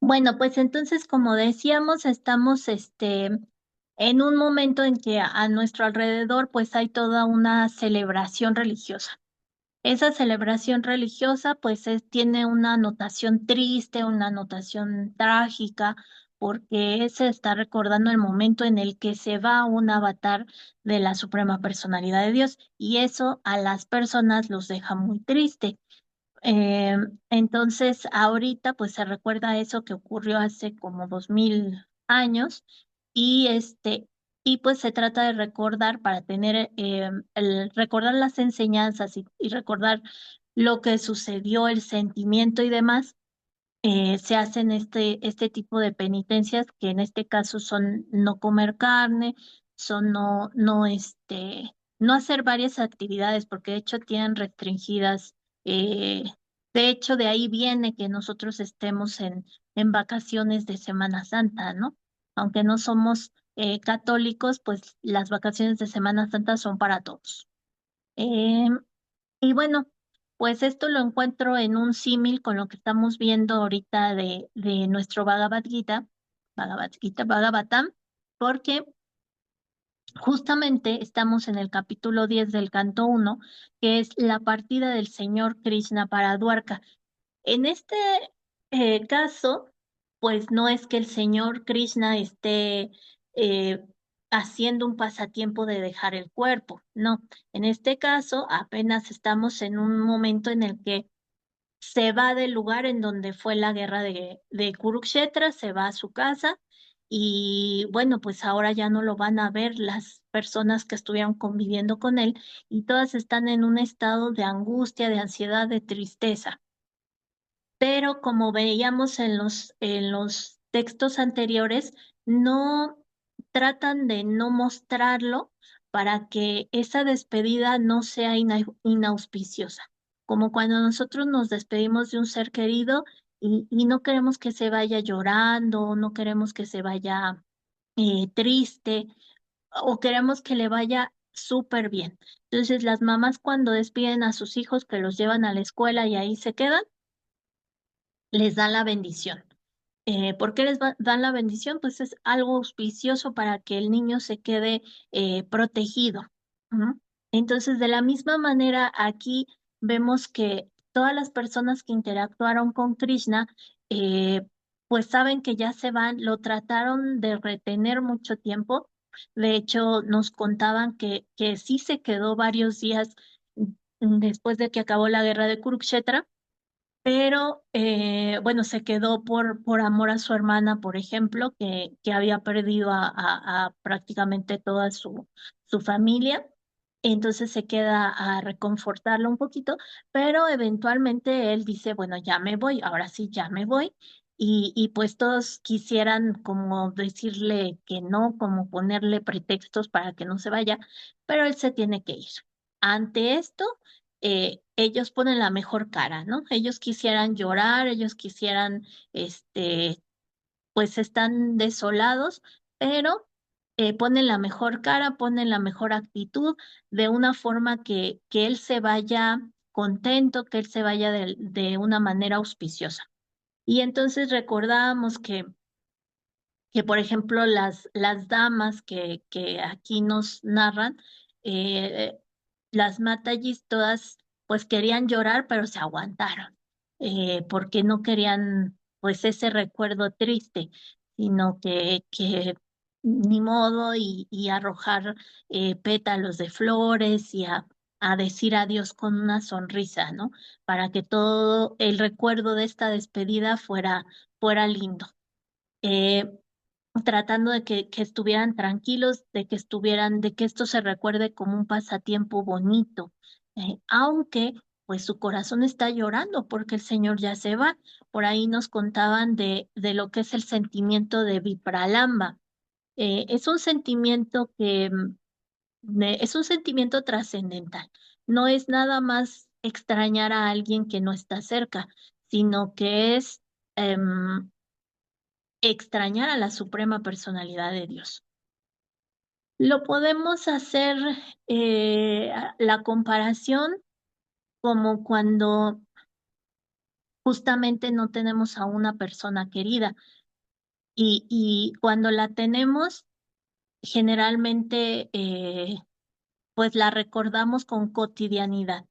Bueno, pues entonces, como decíamos, estamos en un momento en que a nuestro alrededor pues hay toda una celebración religiosa. Esa celebración religiosa pues tiene una notación triste, una notación trágica, porque se está recordando el momento en el que se va un avatar de la Suprema Personalidad de Dios y eso a las personas los deja muy triste. Eh, entonces, ahorita pues se recuerda eso que ocurrió hace como 2000 años y y pues se trata de recordar para tener recordar las enseñanzas y recordar lo que sucedió, el sentimiento y demás. Se hacen este tipo de penitencias que en este caso son no comer carne, son no hacer varias actividades porque de hecho tienen restringidas, eh, de hecho de ahí viene que nosotros estemos en vacaciones de Semana Santa, ¿no? Aunque no somos católicos, pues las vacaciones de Semana Santa son para todos. Em, y bueno, pues esto lo encuentro en un símil con lo que estamos viendo ahorita de nuestro Bhagavatam, porque justamente estamos en el capítulo 10 del canto uno, que es la partida del señor Krishna para Dwarka. En este caso, pues no es que el señor Krishna esté eh, haciendo un pasatiempo de dejar el cuerpo, no. En este caso, apenas estamos en un momento en el que se va del lugar en donde fue la guerra de Kurukshetra, se va a su casa y bueno, pues ahora ya no lo van a ver las personas que estuvieron conviviendo con él y todas están en un estado de angustia, de ansiedad, de tristeza. Pero como veíamos en los textos anteriores, no tratan de no mostrarlo para que esa despedida no sea inauspiciosa, como cuando nosotros nos despedimos de un ser querido y no queremos que se vaya llorando, no queremos que se vaya triste o queremos que le vaya súper bien. Entonces, las mamás cuando despiden a sus hijos que los llevan a la escuela y ahí se quedan, les dan la bendición. ¿Por qué dan la bendición? Pues es algo auspicioso para que el niño se quede protegido. ¿No? Entonces, de la misma manera, aquí vemos que todas las personas que interactuaron con Krishna, eh, pues saben que ya se van, lo trataron de retener mucho tiempo. De hecho, nos contaban que sí se quedó varios días después de que acabó la guerra de Kurukshetra, pero bueno, se quedó por amor a su hermana, por ejemplo, que había perdido a prácticamente toda su familia. Entonces se queda a reconfortarlo un poquito, pero eventualmente él dice, bueno, ya me voy, ahora sí, ya me voy. Y pues todos quisieran como decirle que no, como ponerle pretextos para que no se vaya, pero él se tiene que ir. Ante esto, ellos ponen la mejor cara, ¿no? Ellos quisieran llorar, ellos quisieran, pues están desolados, pero ponen la mejor cara, ponen la mejor actitud, de una forma que él se vaya contento, que él se vaya de una manera auspiciosa. Y entonces recordábamos que por ejemplo, las damas que aquí nos narran, eh, las Matayis todas pues querían llorar, pero se aguantaron, porque no querían pues ese recuerdo triste, sino que ni modo y arrojar pétalos de flores y a decir adiós con una sonrisa, ¿no? Para que todo el recuerdo de esta despedida fuera lindo. Eh, Tratando de que estuvieran tranquilos, de que esto se recuerde como un pasatiempo bonito, aunque pues su corazón está llorando porque el Señor ya se va. Por ahí nos contaban de lo que es el sentimiento de Vipralamba. Es un sentimiento es un sentimiento trascendental. No es nada más extrañar a alguien que no está cerca, sino que es extrañar a la suprema personalidad de Dios. Lo podemos hacer la comparación como cuando justamente no tenemos a una persona querida y cuando la tenemos, generalmente pues la recordamos con cotidianidad.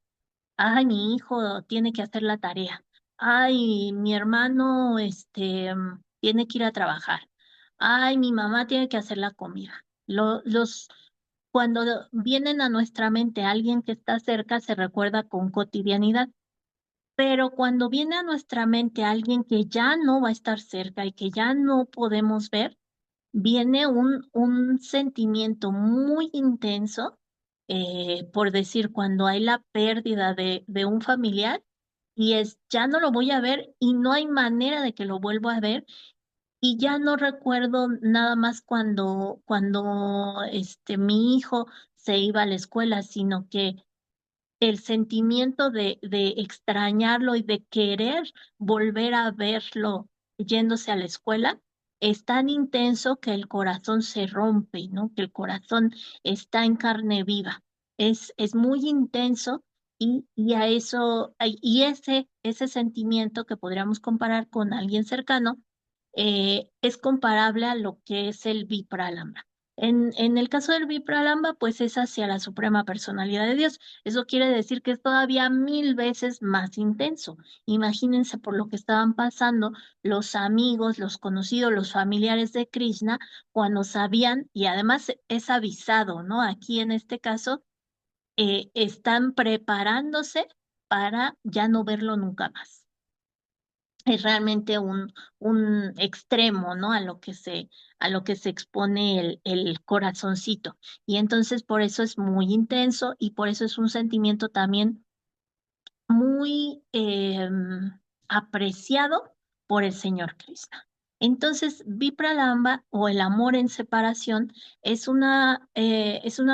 Ay, mi hijo tiene que hacer la tarea. Ay, mi hermano, tiene que ir a trabajar. Ay, mi mamá tiene que hacer la comida. Cuando vienen a nuestra mente alguien que está cerca, se recuerda con cotidianidad. Pero cuando viene a nuestra mente alguien que ya no va a estar cerca y que ya no podemos ver, viene un sentimiento muy intenso, por decir, cuando hay la pérdida de un familiar y ya no lo voy a ver y no hay manera de que lo vuelva a ver y ya no recuerdo nada más cuando mi hijo se iba a la escuela, sino que el sentimiento de extrañarlo y de querer volver a verlo yéndose a la escuela es tan intenso que el corazón se rompe, ¿no? Que el corazón está en carne viva. Es muy intenso y a eso, y ese sentimiento que podríamos comparar con alguien cercano, es comparable a lo que es el Vipralamba. En el caso del Vipralamba, pues es hacia la suprema personalidad de Dios. Eso quiere decir que es todavía 1000 veces más intenso. Imagínense por lo que estaban pasando los amigos, los conocidos, los familiares de Krishna cuando sabían, y además es avisado, ¿no? Aquí en este caso, están preparándose para ya no verlo nunca más. Es realmente un extremo, ¿no? A lo que se expone el corazoncito. Y entonces por eso es muy intenso y por eso es un sentimiento también muy apreciado por el señor Krishna. Entonces, Vipralamba o el amor en separación es una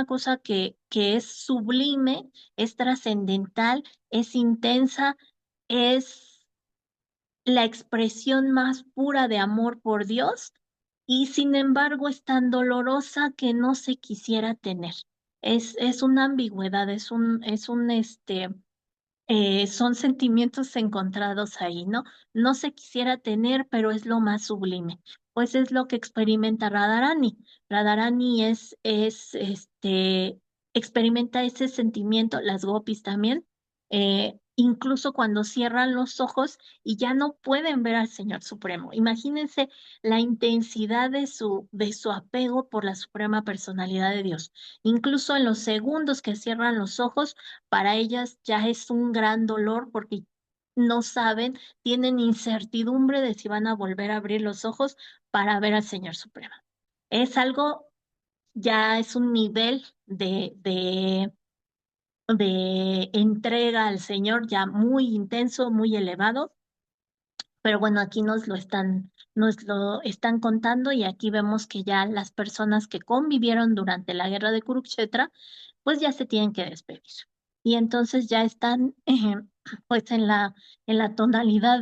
cosa que es sublime, es trascendental, es intensa, es la expresión más pura de amor por Dios y sin embargo es tan dolorosa que no se quisiera tener. Es una ambigüedad, son sentimientos encontrados ahí, ¿no? No se quisiera tener, pero es lo más sublime. Pues es lo que experimenta Radharani. Radharani experimenta ese sentimiento, las gopis también, incluso cuando cierran los ojos y ya no pueden ver al Señor Supremo. Imagínense la intensidad de su apego por la Suprema Personalidad de Dios. Incluso en los segundos que cierran los ojos, para ellas ya es un gran dolor porque no saben, tienen incertidumbre de si van a volver a abrir los ojos para ver al Señor Supremo. Es algo, ya es un nivel de entrega al Señor ya muy intenso, muy elevado, pero bueno, aquí nos lo están contando y aquí vemos que ya las personas que convivieron durante la guerra de Kurukshetra, pues ya se tienen que despedir. Y entonces ya están pues en la tonalidad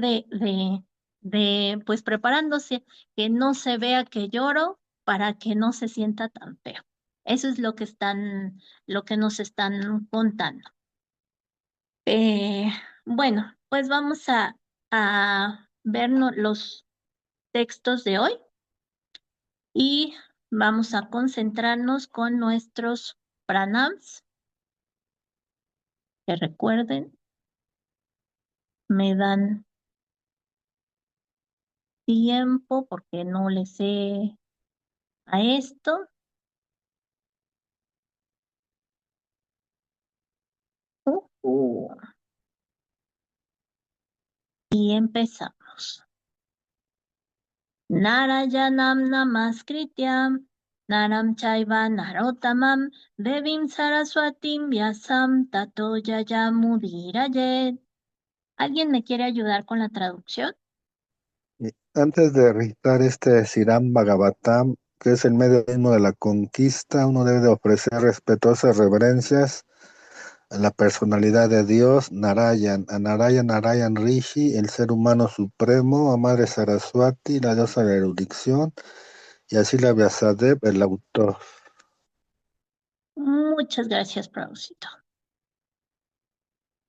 pues preparándose, que no se vea que lloro para que no se sienta tan feo. Eso es lo que nos están contando. Eh, bueno, pues vamos a vernos los textos de hoy y vamos a concentrarnos con nuestros pranams, que recuerden, me dan tiempo porque no le sé a esto. Uh, y empezamos. Narayanam namaskrityam naram chaiva narotamam devim saraswatim vyasam tato yayamudirayet. ¿Alguien me quiere ayudar con la traducción? Y antes de recitar este Siram Bhagavatam, que es el medio mismo de la conquista, uno debe de ofrecer respetuosas reverencias a la personalidad de Dios, Narayan, a Narayan Rishi, el ser humano supremo, a Madre Saraswati, la diosa de la erudición, y así la Vyasadeva, el autor. Muchas gracias, Prausito.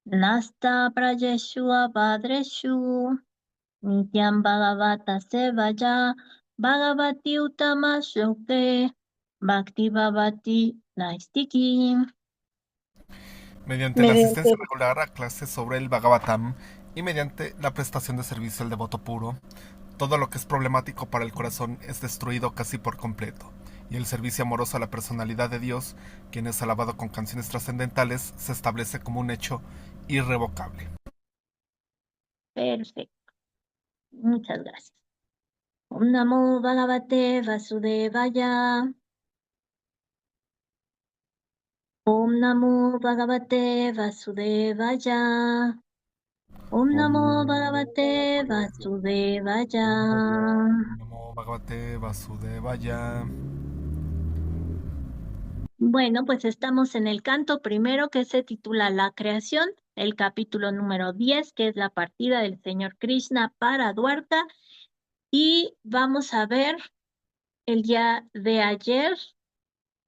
Nasta Prajeshu Abhadreshu Nityam Bhagavata Sevaya Bhagavati Uttama Shloke Bhakti Bhavati Naistiki. Mediante la asistencia Mediante regular a clases sobre el Bhagavatam y mediante la prestación de servicio al devoto puro, todo lo que es problemático para el corazón es destruido casi por completo, y el servicio amoroso a la personalidad de Dios, quien es alabado con canciones trascendentales, se establece como un hecho irrevocable. Perfecto. Muchas gracias. Om Namo Bhagavate Vasudevaya. Om Namo Bhagavate Vasudevaya. Om Namo Bhagavate Vasudevaya. Namo Bhagavate Vasudevaya. Bueno, pues estamos en el canto primero que se titula La creación, el capítulo número 10, que es la partida del Señor Krishna para Dwarka. Y vamos a ver, el día de ayer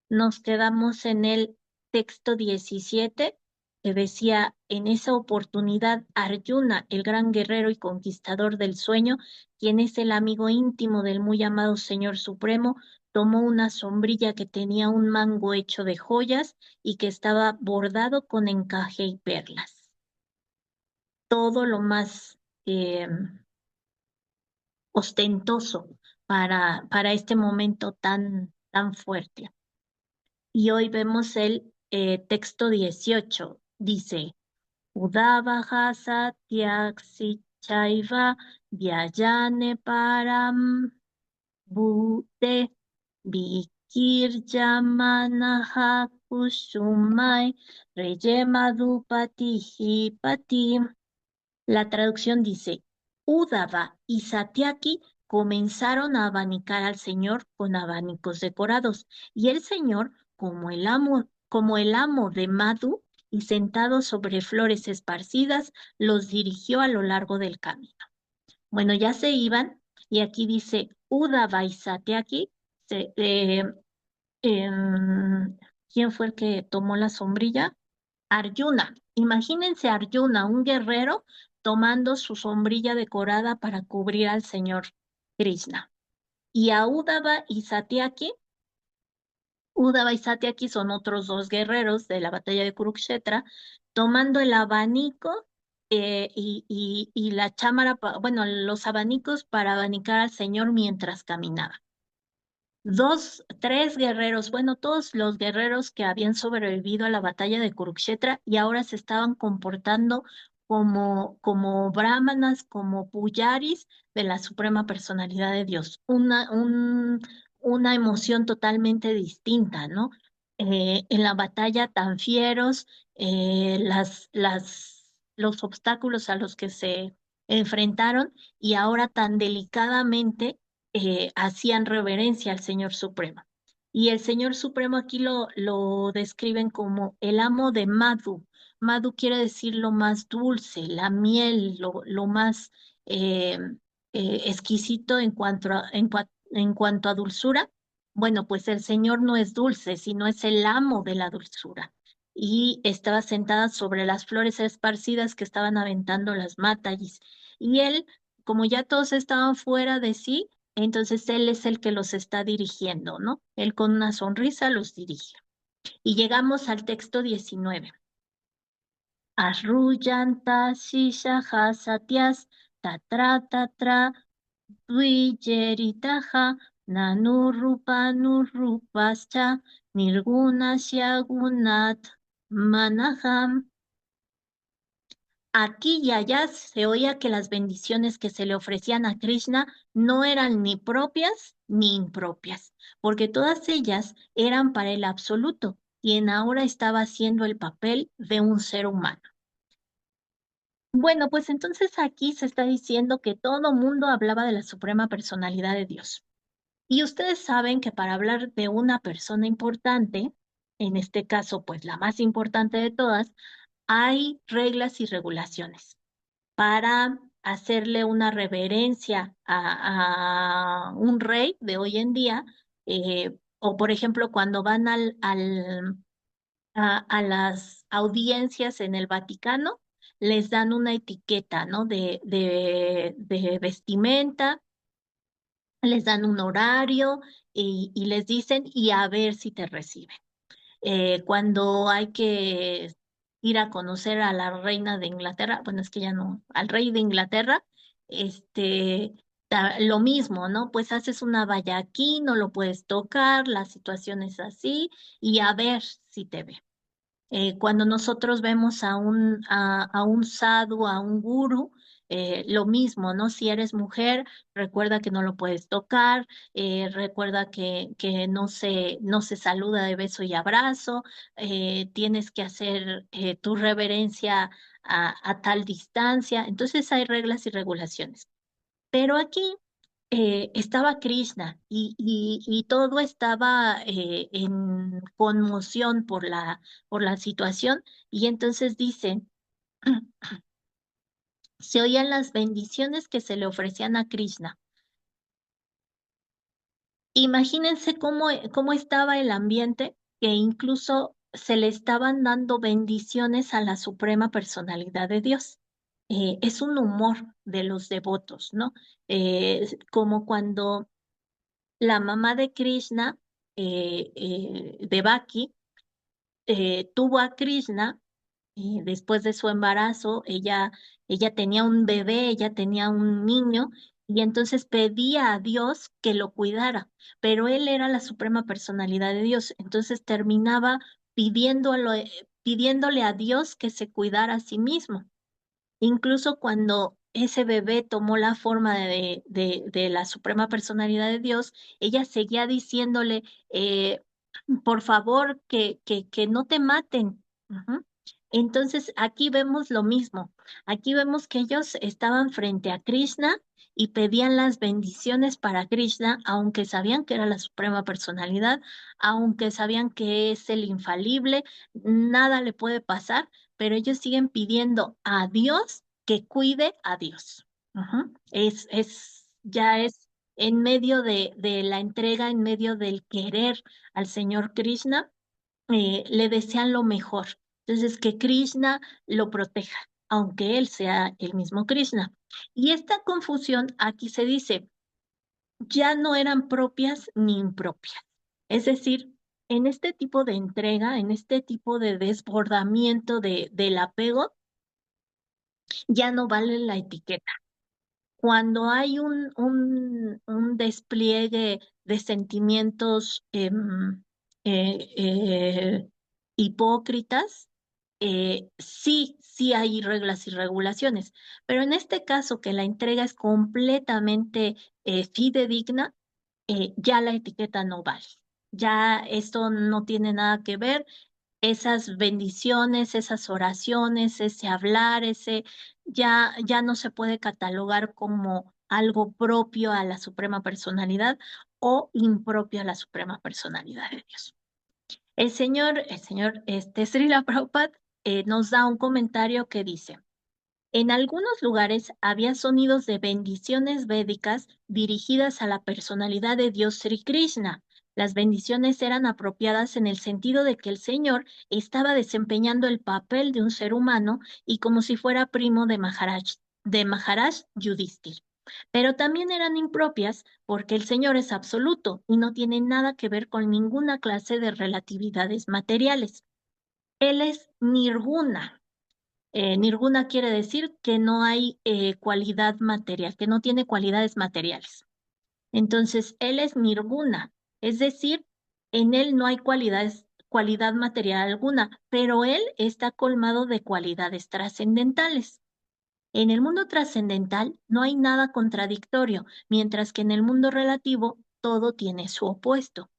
nos quedamos en el texto 17, que decía, en esa oportunidad Arjuna, el gran guerrero y conquistador del sueño, quien es el amigo íntimo del muy amado Señor Supremo, tomó una sombrilla que tenía un mango hecho de joyas y que estaba bordado con encaje y perlas. Todo lo más eh, ostentoso para este momento tan fuerte. Y hoy vemos el texto 18. Dice, Udavaha Satyaksi Chaiva Vyayane Param Bhute Vikirjamanaha Kusumai Reyemadupati Pati. La traducción dice, Udava y Satyaki comenzaron a abanicar al Señor con abanicos decorados, y el Señor, como el amo de Madhu, y sentado sobre flores esparcidas, los dirigió a lo largo del camino. Bueno, ya se iban, y aquí dice Udava y Satyaki. se- eh, ¿Quién fue el que tomó la sombrilla? Arjuna. Imagínense a Arjuna, un guerrero, tomando su sombrilla decorada para cubrir al señor Krishna. Y a Uddhava y Satyaki son otros dos guerreros de la batalla de Kurukshetra, tomando el abanico y la chámara, bueno, los abanicos para abanicar al señor mientras caminaba. Tres guerreros, bueno, todos los guerreros que habían sobrevivido a la batalla de Kurukshetra y ahora se estaban comportando como brahmanas, como puyaris de la Suprema Personalidad de Dios. Una emoción totalmente distinta, ¿no? En la batalla tan fieros, los obstáculos a los que se enfrentaron y ahora tan delicadamente hacían reverencia al Señor Supremo. Y el Señor Supremo aquí lo describen como el amo de Madhu. Madhu quiere decir lo más dulce, la miel, lo más eh, exquisito en cuanto a dulzura. Bueno, pues el Señor no es dulce, sino es el amo de la dulzura. Y estaba sentada sobre las flores esparcidas que estaban aventando las Matayis. Y él, como ya todos estaban fuera de sí, entonces él es el que los está dirigiendo, ¿no? Él con una sonrisa los dirige. Y llegamos al texto 19. Arruyanta shisha satyas tatra tatra dvijeritaha nanurupascha nirgunasya gunat manaham. Aquí y allá se oía que las bendiciones que se le ofrecían a Krishna no eran ni propias ni impropias, porque todas ellas eran para el absoluto, quien ahora estaba haciendo el papel de un ser humano. Bueno, pues entonces aquí se está diciendo que todo mundo hablaba de la suprema personalidad de Dios. Y ustedes saben que para hablar de una persona importante, en este caso, pues la más importante de todas, hay reglas y regulaciones para hacerle una reverencia a un rey de hoy en día, o por ejemplo cuando van a las audiencias en el Vaticano, les dan una etiqueta, ¿no? De vestimenta, les dan un horario y les dicen y a ver si te reciben. Cuando hay que ir a conocer a la reina de Inglaterra, bueno, es que ya no, al rey de Inglaterra, este, lo mismo, ¿no? Pues haces una valla aquí, no lo puedes tocar, la situación es así y a ver si te ve. Cuando nosotros vemos a un sadhu, a un guru, lo mismo, ¿no? Si eres mujer, recuerda que no lo puedes tocar, recuerda que no se saluda de beso y abrazo, tienes que hacer tu reverencia a tal distancia. Entonces hay reglas y regulaciones. Pero aquí estaba Krishna y todo estaba en conmoción por la situación y entonces dice, se oían las bendiciones que se le ofrecían a Krishna. Imagínense cómo estaba el ambiente, que incluso se le estaban dando bendiciones a la Suprema Personalidad de Dios. Es un humor de los devotos, ¿no? Como cuando la mamá de Krishna, Devaki, tuvo a Krishna después de su embarazo, ella tenía un bebé, ella tenía un niño, y entonces pedía a Dios que lo cuidara, pero él era la suprema personalidad de Dios, entonces terminaba pidiéndole a Dios que se cuidara a sí mismo. Incluso cuando ese bebé tomó la forma de la Suprema Personalidad de Dios, ella seguía diciéndole, por favor, que no te maten. Ujú. Entonces, aquí vemos lo mismo. Aquí vemos que ellos estaban frente a Krishna y pedían las bendiciones para Krishna, aunque sabían que era la Suprema Personalidad, aunque sabían que es el infalible, nada le puede pasar, pero ellos siguen pidiendo a Dios que cuide a Dios. Ujú. Ya es en medio de la entrega, en medio del querer al Señor Krishna, le desean lo mejor. Entonces, que Krishna lo proteja, aunque él sea el mismo Krishna. Y esta confusión aquí se dice, ya no eran propias ni impropias. Es decir, en este tipo de entrega, en este tipo de desbordamiento del apego, ya no vale la etiqueta. Cuando hay un despliegue de sentimientos hipócritas, sí hay reglas y regulaciones, pero en este caso que la entrega es completamente fidedigna, ya la etiqueta no vale. Ya esto no tiene nada que ver, esas bendiciones, esas oraciones, ese hablar, ya no se puede catalogar como algo propio a la Suprema Personalidad o impropio a la Suprema Personalidad de Dios. Srila Prabhupada nos da un comentario que dice, en algunos lugares había sonidos de bendiciones védicas dirigidas a la personalidad de Dios Sri Krishna. Las bendiciones eran apropiadas en el sentido de que el Señor estaba desempeñando el papel de un ser humano y como si fuera primo de Maharaj Yudhishthir. Pero también eran impropias porque el Señor es absoluto y no tiene nada que ver con ninguna clase de relatividades materiales. Él es nirguna. Nirguna quiere decir que no hay cualidad material, que no tiene cualidades materiales. Entonces, él es nirguna, es decir, en él no hay cualidad material alguna, pero él está colmado de cualidades trascendentales. En el mundo trascendental no hay nada contradictorio, mientras que en el mundo relativo todo tiene su opuesto.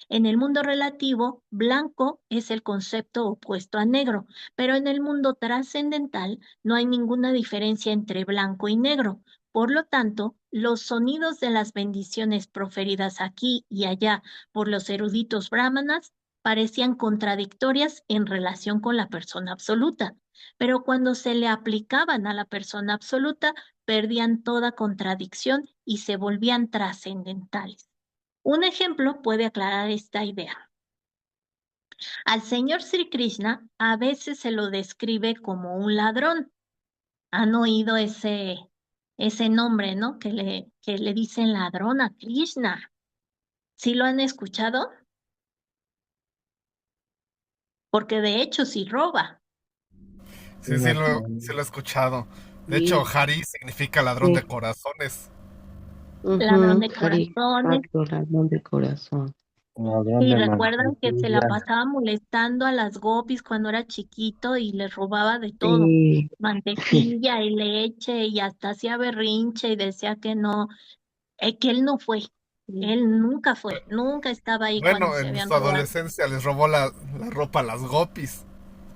En el mundo relativo, blanco es el concepto opuesto a negro, pero en el mundo trascendental no hay ninguna diferencia entre blanco y negro. Por lo tanto, los sonidos de las bendiciones proferidas aquí y allá por los eruditos brahmanas parecían contradictorias en relación con la persona absoluta, pero cuando se le aplicaban a la persona absoluta, perdían toda contradicción y se volvían trascendentales. Un ejemplo puede aclarar esta idea. Al señor Sri Krishna a veces se lo describe como un ladrón. Han oído ese nombre, ¿no? Que le dicen ladrón a Krishna. ¿Sí lo han escuchado? Porque de hecho sí roba. Sí, Más o menos. sí lo he escuchado. De hecho, Sí, Hari significa ladrón de sí. corazones. Ladrón Ujú, de Hari, corazones. Pablo, ladrón de corazón. Ladrón Y de recuerdan que se la mantequilla. pasaba molestando a las gopis cuando era chiquito y les robaba de todo, Sí, mantequilla y leche y hasta hacía berrinche y decía que no, que él no fue, él nunca fue, nunca estaba ahí cuando Bueno, se en habían su robado. adolescencia les robó la ropa a las gopis.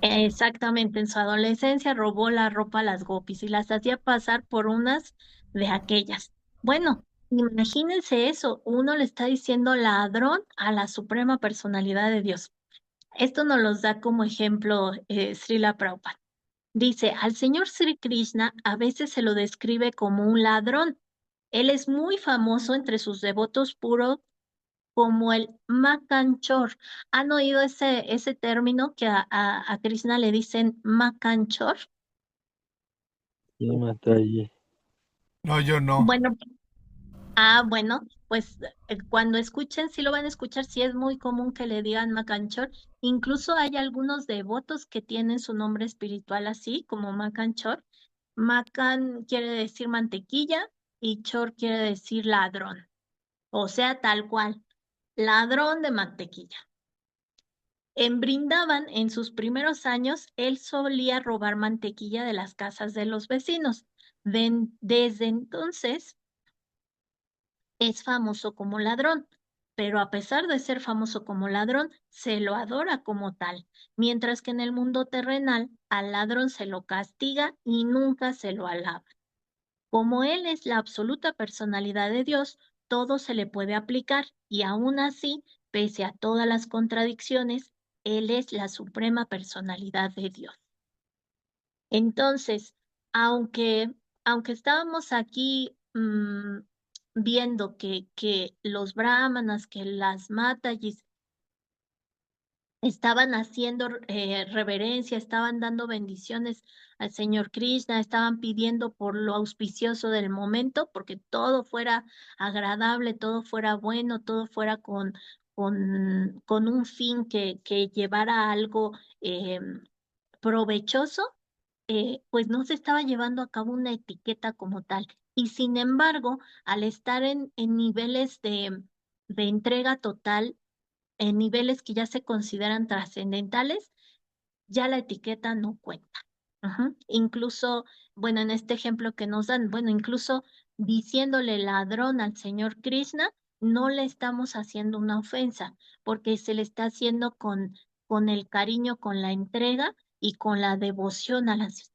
Exactamente, en su adolescencia robó la ropa a las gopis y las hacía pasar por unas de aquellas. Bueno, imagínense eso, uno le está diciendo ladrón a la suprema personalidad de Dios. Esto nos los da como ejemplo Srila Prabhupada. Dice, al señor Sri Krishna a veces se lo describe como un ladrón. Él es muy famoso entre sus devotos puros como el Makanchor. ¿Han oído ese término que a Krishna le dicen Makanchor? Y mata allí. No, yo no. Bueno, bueno, pues cuando escuchen, sí lo van a escuchar, sí es muy común que le digan Makanchor. Incluso hay algunos devotos que tienen su nombre espiritual así, como Makanchor. Makan quiere decir mantequilla y Chor quiere decir ladrón, o sea, tal cual, ladrón de mantequilla. En Brindaban, en sus primeros años, él solía robar mantequilla de las casas de los vecinos. Desde entonces es famoso como ladrón, pero a pesar de ser famoso como ladrón, se lo adora como tal, mientras que en el mundo terrenal al ladrón se lo castiga y nunca se lo alaba. Como Él es la absoluta personalidad de Dios, todo se le puede aplicar y aún así, pese a todas las contradicciones, Él es la suprema personalidad de Dios. Entonces, aunque, aunque estábamos aquí viendo que los brahmanas, que las matayis estaban haciendo reverencia, estaban dando bendiciones al Señor Krishna, estaban pidiendo por lo auspicioso del momento, porque todo fuera agradable, todo fuera bueno, todo fuera con un fin que llevara a algo provechoso, pues no se estaba llevando a cabo una etiqueta como tal. Y sin embargo, al estar en niveles de entrega total, en niveles que ya se consideran trascendentales, ya la etiqueta no cuenta. Ujú. Incluso, bueno, en este ejemplo que nos dan, bueno, incluso diciéndole ladrón al señor Krishna, no le estamos haciendo una ofensa, porque se le está haciendo con el cariño, con la entrega y con la devoción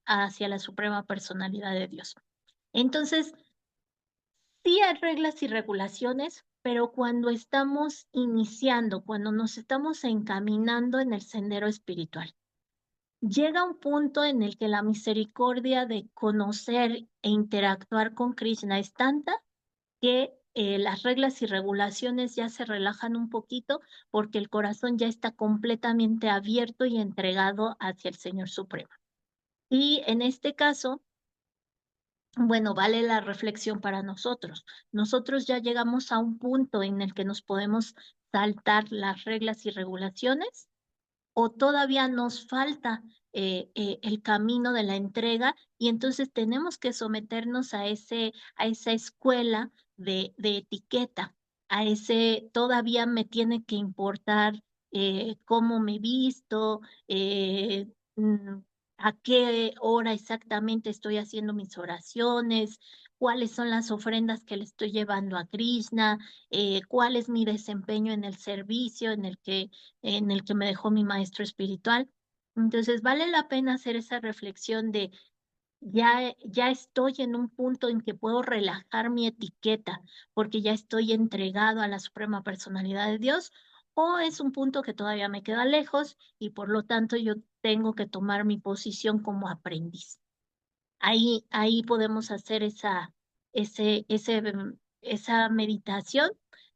hacia la suprema personalidad de Dios. Entonces, sí hay reglas y regulaciones, pero cuando estamos iniciando, cuando nos estamos encaminando en el sendero espiritual, llega un punto en el que la misericordia de conocer e interactuar con Krishna es tanta que las reglas y regulaciones ya se relajan un poquito porque el corazón ya está completamente abierto y entregado hacia el Señor Supremo. Y en este caso, bueno, vale la reflexión para nosotros. Nosotros ya llegamos a un punto en el que nos podemos saltar las reglas y regulaciones o todavía nos falta el camino de la entrega y entonces tenemos que someternos a esa escuela de etiqueta, a ese todavía me tiene que importar cómo me visto, mm, a qué hora exactamente estoy haciendo mis oraciones, cuáles son las ofrendas que le estoy llevando a Krishna, cuál es mi desempeño en el servicio en el que me dejó mi maestro espiritual. Entonces, vale la pena hacer esa reflexión de ya estoy en un punto en que puedo relajar mi etiqueta porque ya estoy entregado a la suprema personalidad de Dios, o es un punto que todavía me queda lejos y por lo tanto yo tengo que tomar mi posición como aprendiz. Ahí podemos hacer esa meditación,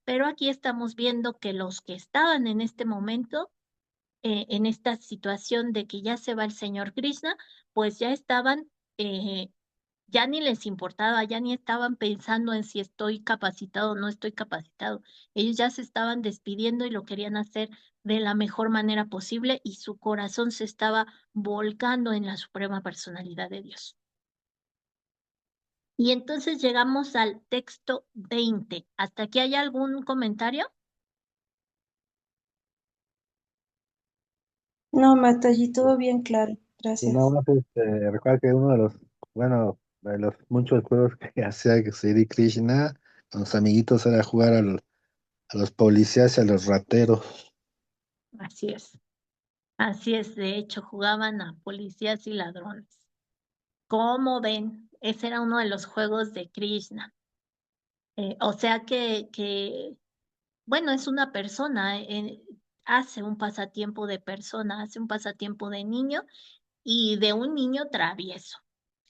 pero aquí estamos viendo que los que estaban en este momento en esta situación de que ya se va el señor Krishna, pues ya estaban eh, ya ni les importaba, ya ni estaban pensando en si estoy capacitado o no estoy capacitado. Ellos ya se estaban despidiendo y lo querían hacer de la mejor manera posible y su corazón se estaba volcando en la suprema personalidad de Dios. Y entonces llegamos al texto 20. ¿Hasta aquí hay algún comentario? No, Marta, allí todo bien claro. Y nada Gracias. más recuerda que uno de los, bueno, de los muchos juegos que hacía Sri Krishna con sus amiguitos era jugar a los policías y a los rateros. Así es. Así es, de hecho, jugaban a policías y ladrones. ¿Cómo ven? Ese era uno de los juegos de Krishna. O sea bueno, es una persona, hace un pasatiempo de persona, hace un pasatiempo de niño y de un niño travieso.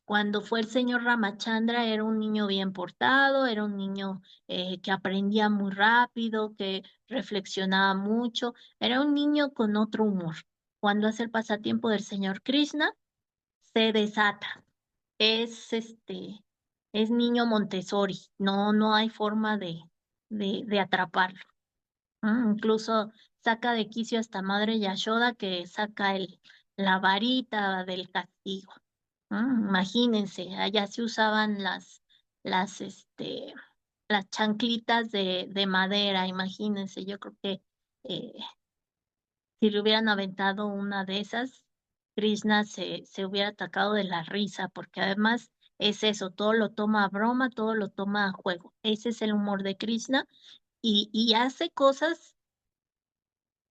Cuando fue el señor Ramachandra era un niño bien portado, era un niño que aprendía muy rápido, que reflexionaba mucho, era un niño con otro humor. Cuando hace el pasatiempo del señor Krishna, se desata. Es es niño Montessori, no hay forma de atraparlo. Incluso saca de quicio hasta Madre Yashoda que saca la varita del castigo. Imagínense, allá se usaban las, este, las chanclitas de madera, imagínense, yo creo que eh, si le hubieran aventado una de esas, Krishna se hubiera atacado de la risa, porque además es eso, todo lo toma a broma, todo lo toma a juego. Ese es el humor de Krishna y hace cosas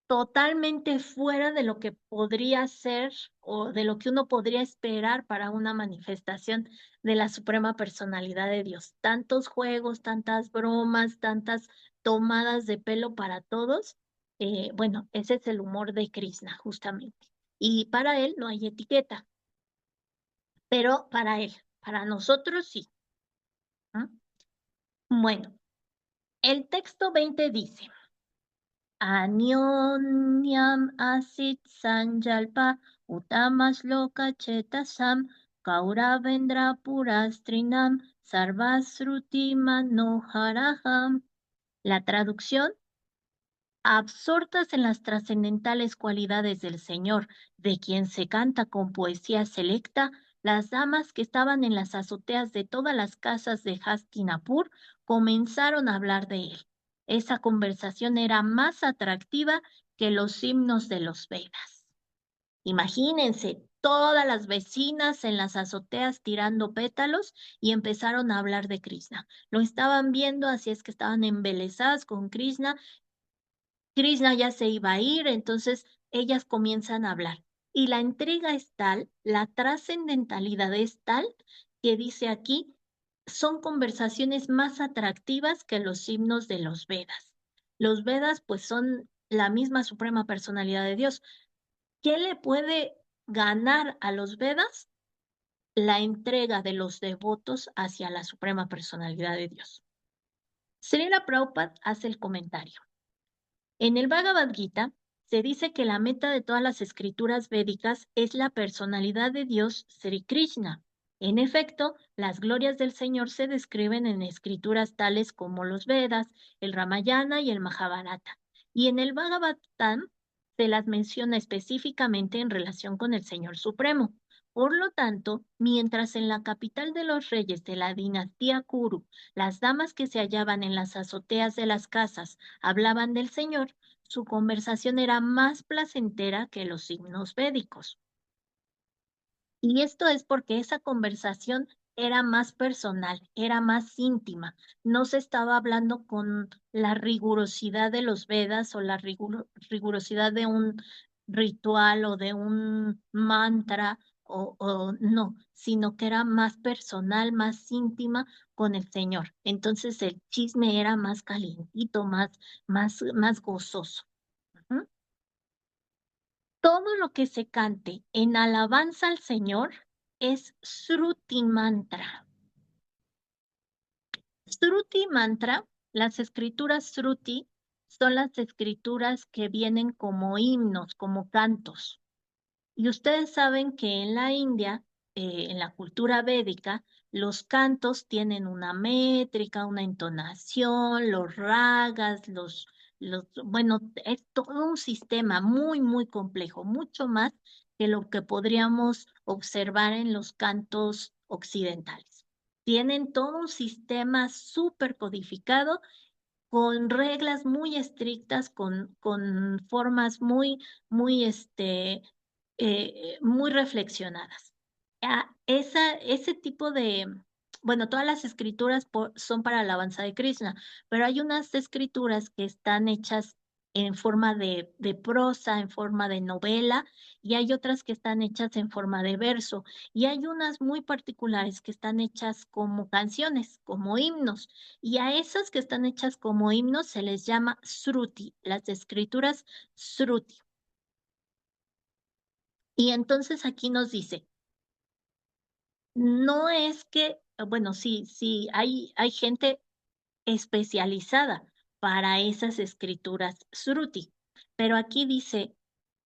totalmente fuera de lo que podría ser o de lo que uno podría esperar para una manifestación de la suprema personalidad de Dios. Tantos juegos, tantas bromas, tantas tomadas de pelo para todos. Bueno, ese es el humor de Krishna, justamente. Y para él no hay etiqueta, pero para él, para nosotros sí. ¿Ah? Bueno, el texto 20 dice. Anyonyam asit sanjalpa utamashloka chetasam kauravendra purastrinam sarvasruti manoharaham. La traducción, absortas en las trascendentales cualidades del Señor, de quien se canta con poesía selecta, las damas que estaban en las azoteas de todas las casas de Hastinapur comenzaron a hablar de él. Esa conversación era más atractiva que los himnos de los Vedas. Imagínense, todas las vecinas en las azoteas tirando pétalos y empezaron a hablar de Krishna. Lo estaban viendo, así es que estaban embelesadas con Krishna. Krishna ya se iba a ir, entonces ellas comienzan a hablar. Y la entrega es tal, la trascendentalidad es tal, que dice aquí, son conversaciones más atractivas que los himnos de los Vedas. Los Vedas pues son la misma suprema personalidad de Dios. ¿Qué le puede ganar a los Vedas? La entrega de los devotos hacia la suprema personalidad de Dios. Srila Prabhupada hace el comentario. En el Bhagavad Gita se dice que la meta de todas las escrituras védicas es la personalidad de Dios Sri Krishna. En efecto, las glorias del Señor se describen en escrituras tales como los Vedas, el Ramayana y el Mahabharata. Y en el Bhagavatam se las menciona específicamente en relación con el Señor Supremo. Por lo tanto, mientras en la capital de los reyes de la dinastía Kuru, las damas que se hallaban en las azoteas de las casas hablaban del Señor, su conversación era más placentera que los himnos védicos. Y esto es porque esa conversación era más personal, era más íntima. No se estaba hablando con la rigurosidad de los Vedas o la rigurosidad de un ritual o de un mantra o no, sino que era más personal, más íntima con el Señor. Entonces el chisme era más calientito, más gozoso. Ujú. Todo lo que se cante en alabanza al Señor es Shruti Mantra. Shruti Mantra, las escrituras Shruti son las escrituras que vienen como himnos, como cantos. Y ustedes saben que en la India en la cultura védica, los cantos tienen una métrica, una entonación, los ragas, bueno, es todo un sistema muy, muy complejo, mucho más que lo que podríamos observar en los cantos occidentales. Tienen todo un sistema súper codificado con reglas muy estrictas, con formas muy, muy reflexionadas. Ese tipo bueno, todas las escrituras son para alabanza de Krishna, pero hay unas escrituras que están hechas en forma de prosa, en forma de novela, y hay otras que están hechas en forma de verso, y hay unas muy particulares que están hechas como canciones, como himnos. Y a esas que están hechas como himnos se les llama Sruti, las escrituras Sruti. Y entonces aquí nos dice, no es que, bueno, sí, hay gente especializada para esas escrituras Sruti, pero aquí dice,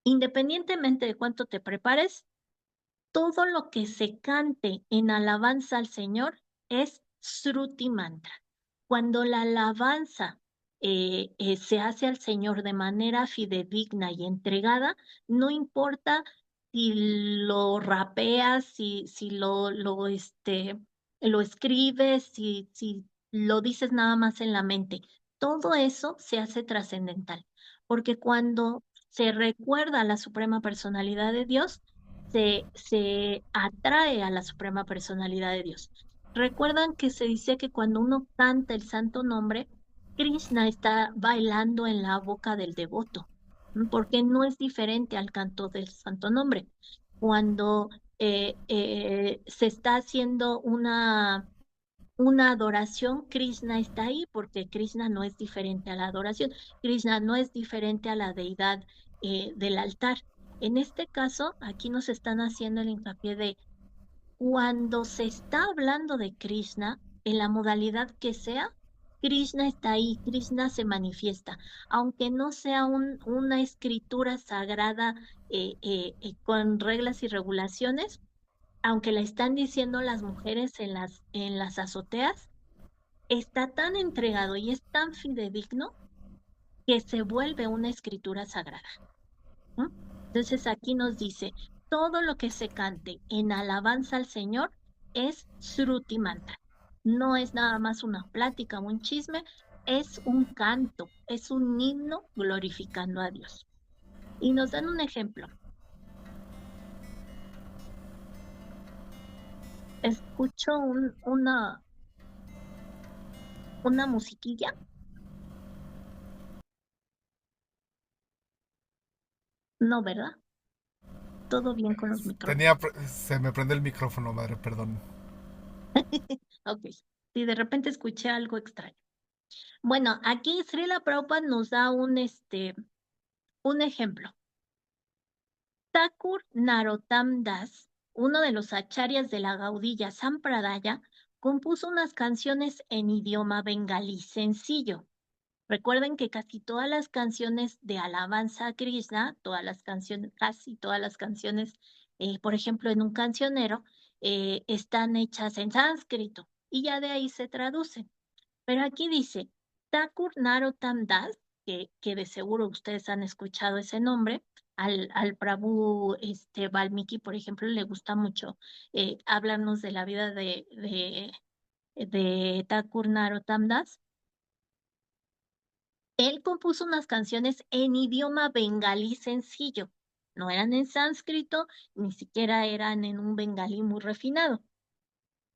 independientemente de cuánto te prepares, todo lo que se cante en alabanza al Señor es Sruti Mantra. Cuando la alabanza se hace al Señor de manera fidedigna y entregada, no importa si lo rapeas, si lo escribes, si lo dices nada más en la mente, todo eso se hace trascendental, porque cuando se recuerda a la Suprema Personalidad de Dios, se atrae a la Suprema Personalidad de Dios. Recuerdan que se dice que cuando uno canta el santo nombre, Krishna está bailando en la boca del devoto, porque no es diferente al canto del santo nombre. Cuando se está haciendo una adoración, Krishna está ahí, porque Krishna no es diferente a la adoración. Krishna no es diferente a la deidad del altar. En este caso, aquí nos están haciendo el hincapié de cuando se está hablando de Krishna, en la modalidad que sea, Krishna está ahí, Krishna se manifiesta, aunque no sea una escritura sagrada con reglas y regulaciones, aunque la están diciendo las mujeres en las azoteas, está tan entregado y es tan fidedigno que se vuelve una escritura sagrada. ¿No? Entonces aquí nos dice, todo lo que se cante en alabanza al Señor es Sruti Mantra. No es nada más una plática o un chisme, es un canto, es un himno glorificando a Dios. Y nos dan un ejemplo. Escucho una musiquilla. No, ¿verdad? Todo bien con los micrófonos. Se me prende el micrófono, madre, perdón. Ok. Si de repente escuché algo extraño. Bueno, aquí Srila Prabhupada nos da un ejemplo. Thakur Narottam Das, uno de los acharyas de la Gaudiya Sampradaya, compuso unas canciones en idioma bengalí sencillo. Recuerden que casi todas las canciones de alabanza a Krishna, todas las canciones, casi todas las canciones, por ejemplo, en un cancionero, están hechas en sánscrito y ya de ahí se traducen. Pero aquí dice, Thakur Narottam Das, que de seguro ustedes han escuchado ese nombre, al Prabhu Valmiki, por ejemplo, le gusta mucho hablarnos de la vida de Thakur Narottam Das. Él compuso unas canciones en idioma bengalí sencillo. No eran en sánscrito, ni siquiera eran en un bengalí muy refinado.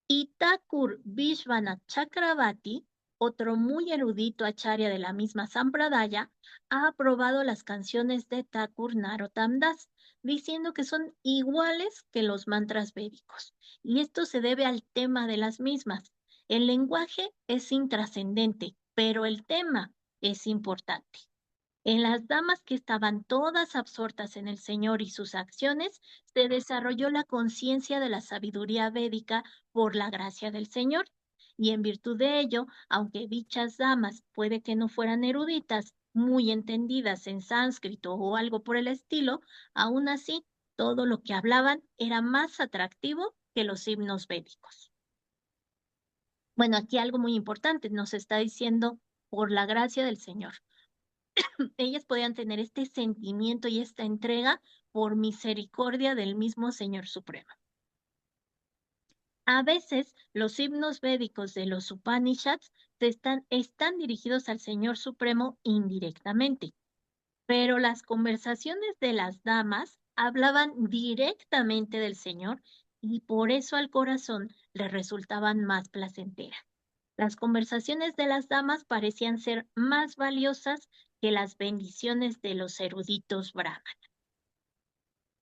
Y Thakur Vishwanath Chakravarti, otro muy erudito acharya de la misma Sampradaya, ha aprobado las canciones de Thakur Narottam Das, diciendo que son iguales que los mantras védicos. Y esto se debe al tema de las mismas. El lenguaje es intrascendente, pero el tema es importante. En las damas que estaban todas absortas en el Señor y sus acciones, se desarrolló la conciencia de la sabiduría védica por la gracia del Señor. Y en virtud de ello, aunque dichas damas puede que no fueran eruditas, muy entendidas en sánscrito o algo por el estilo, aún así todo lo que hablaban era más atractivo que los himnos védicos. Bueno, aquí algo muy importante, nos está diciendo por la gracia del Señor. Ellas podían tener este sentimiento y esta entrega por misericordia del mismo Señor Supremo. A veces los himnos védicos de los Upanishads están dirigidos al Señor Supremo indirectamente, pero las conversaciones de las damas hablaban directamente del Señor y por eso al corazón le resultaban más placenteras. Las conversaciones de las damas parecían ser más valiosas que las bendiciones de los eruditos brahmanas.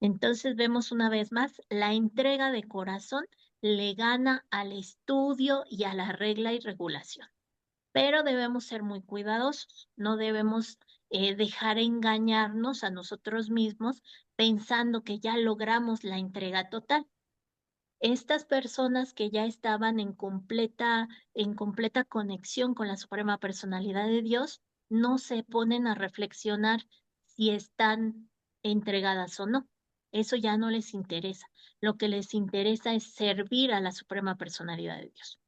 Entonces vemos una vez más la entrega de corazón le gana al estudio y a la regla y regulación. Pero debemos ser muy cuidadosos, no debemos dejar engañarnos a nosotros mismos pensando que ya logramos la entrega total. Estas personas que ya estaban en completa conexión con la Suprema Personalidad de Dios, no se ponen a reflexionar si están entregadas o no. Eso ya no les interesa. Lo que les interesa es servir a la Suprema Personalidad de Dios.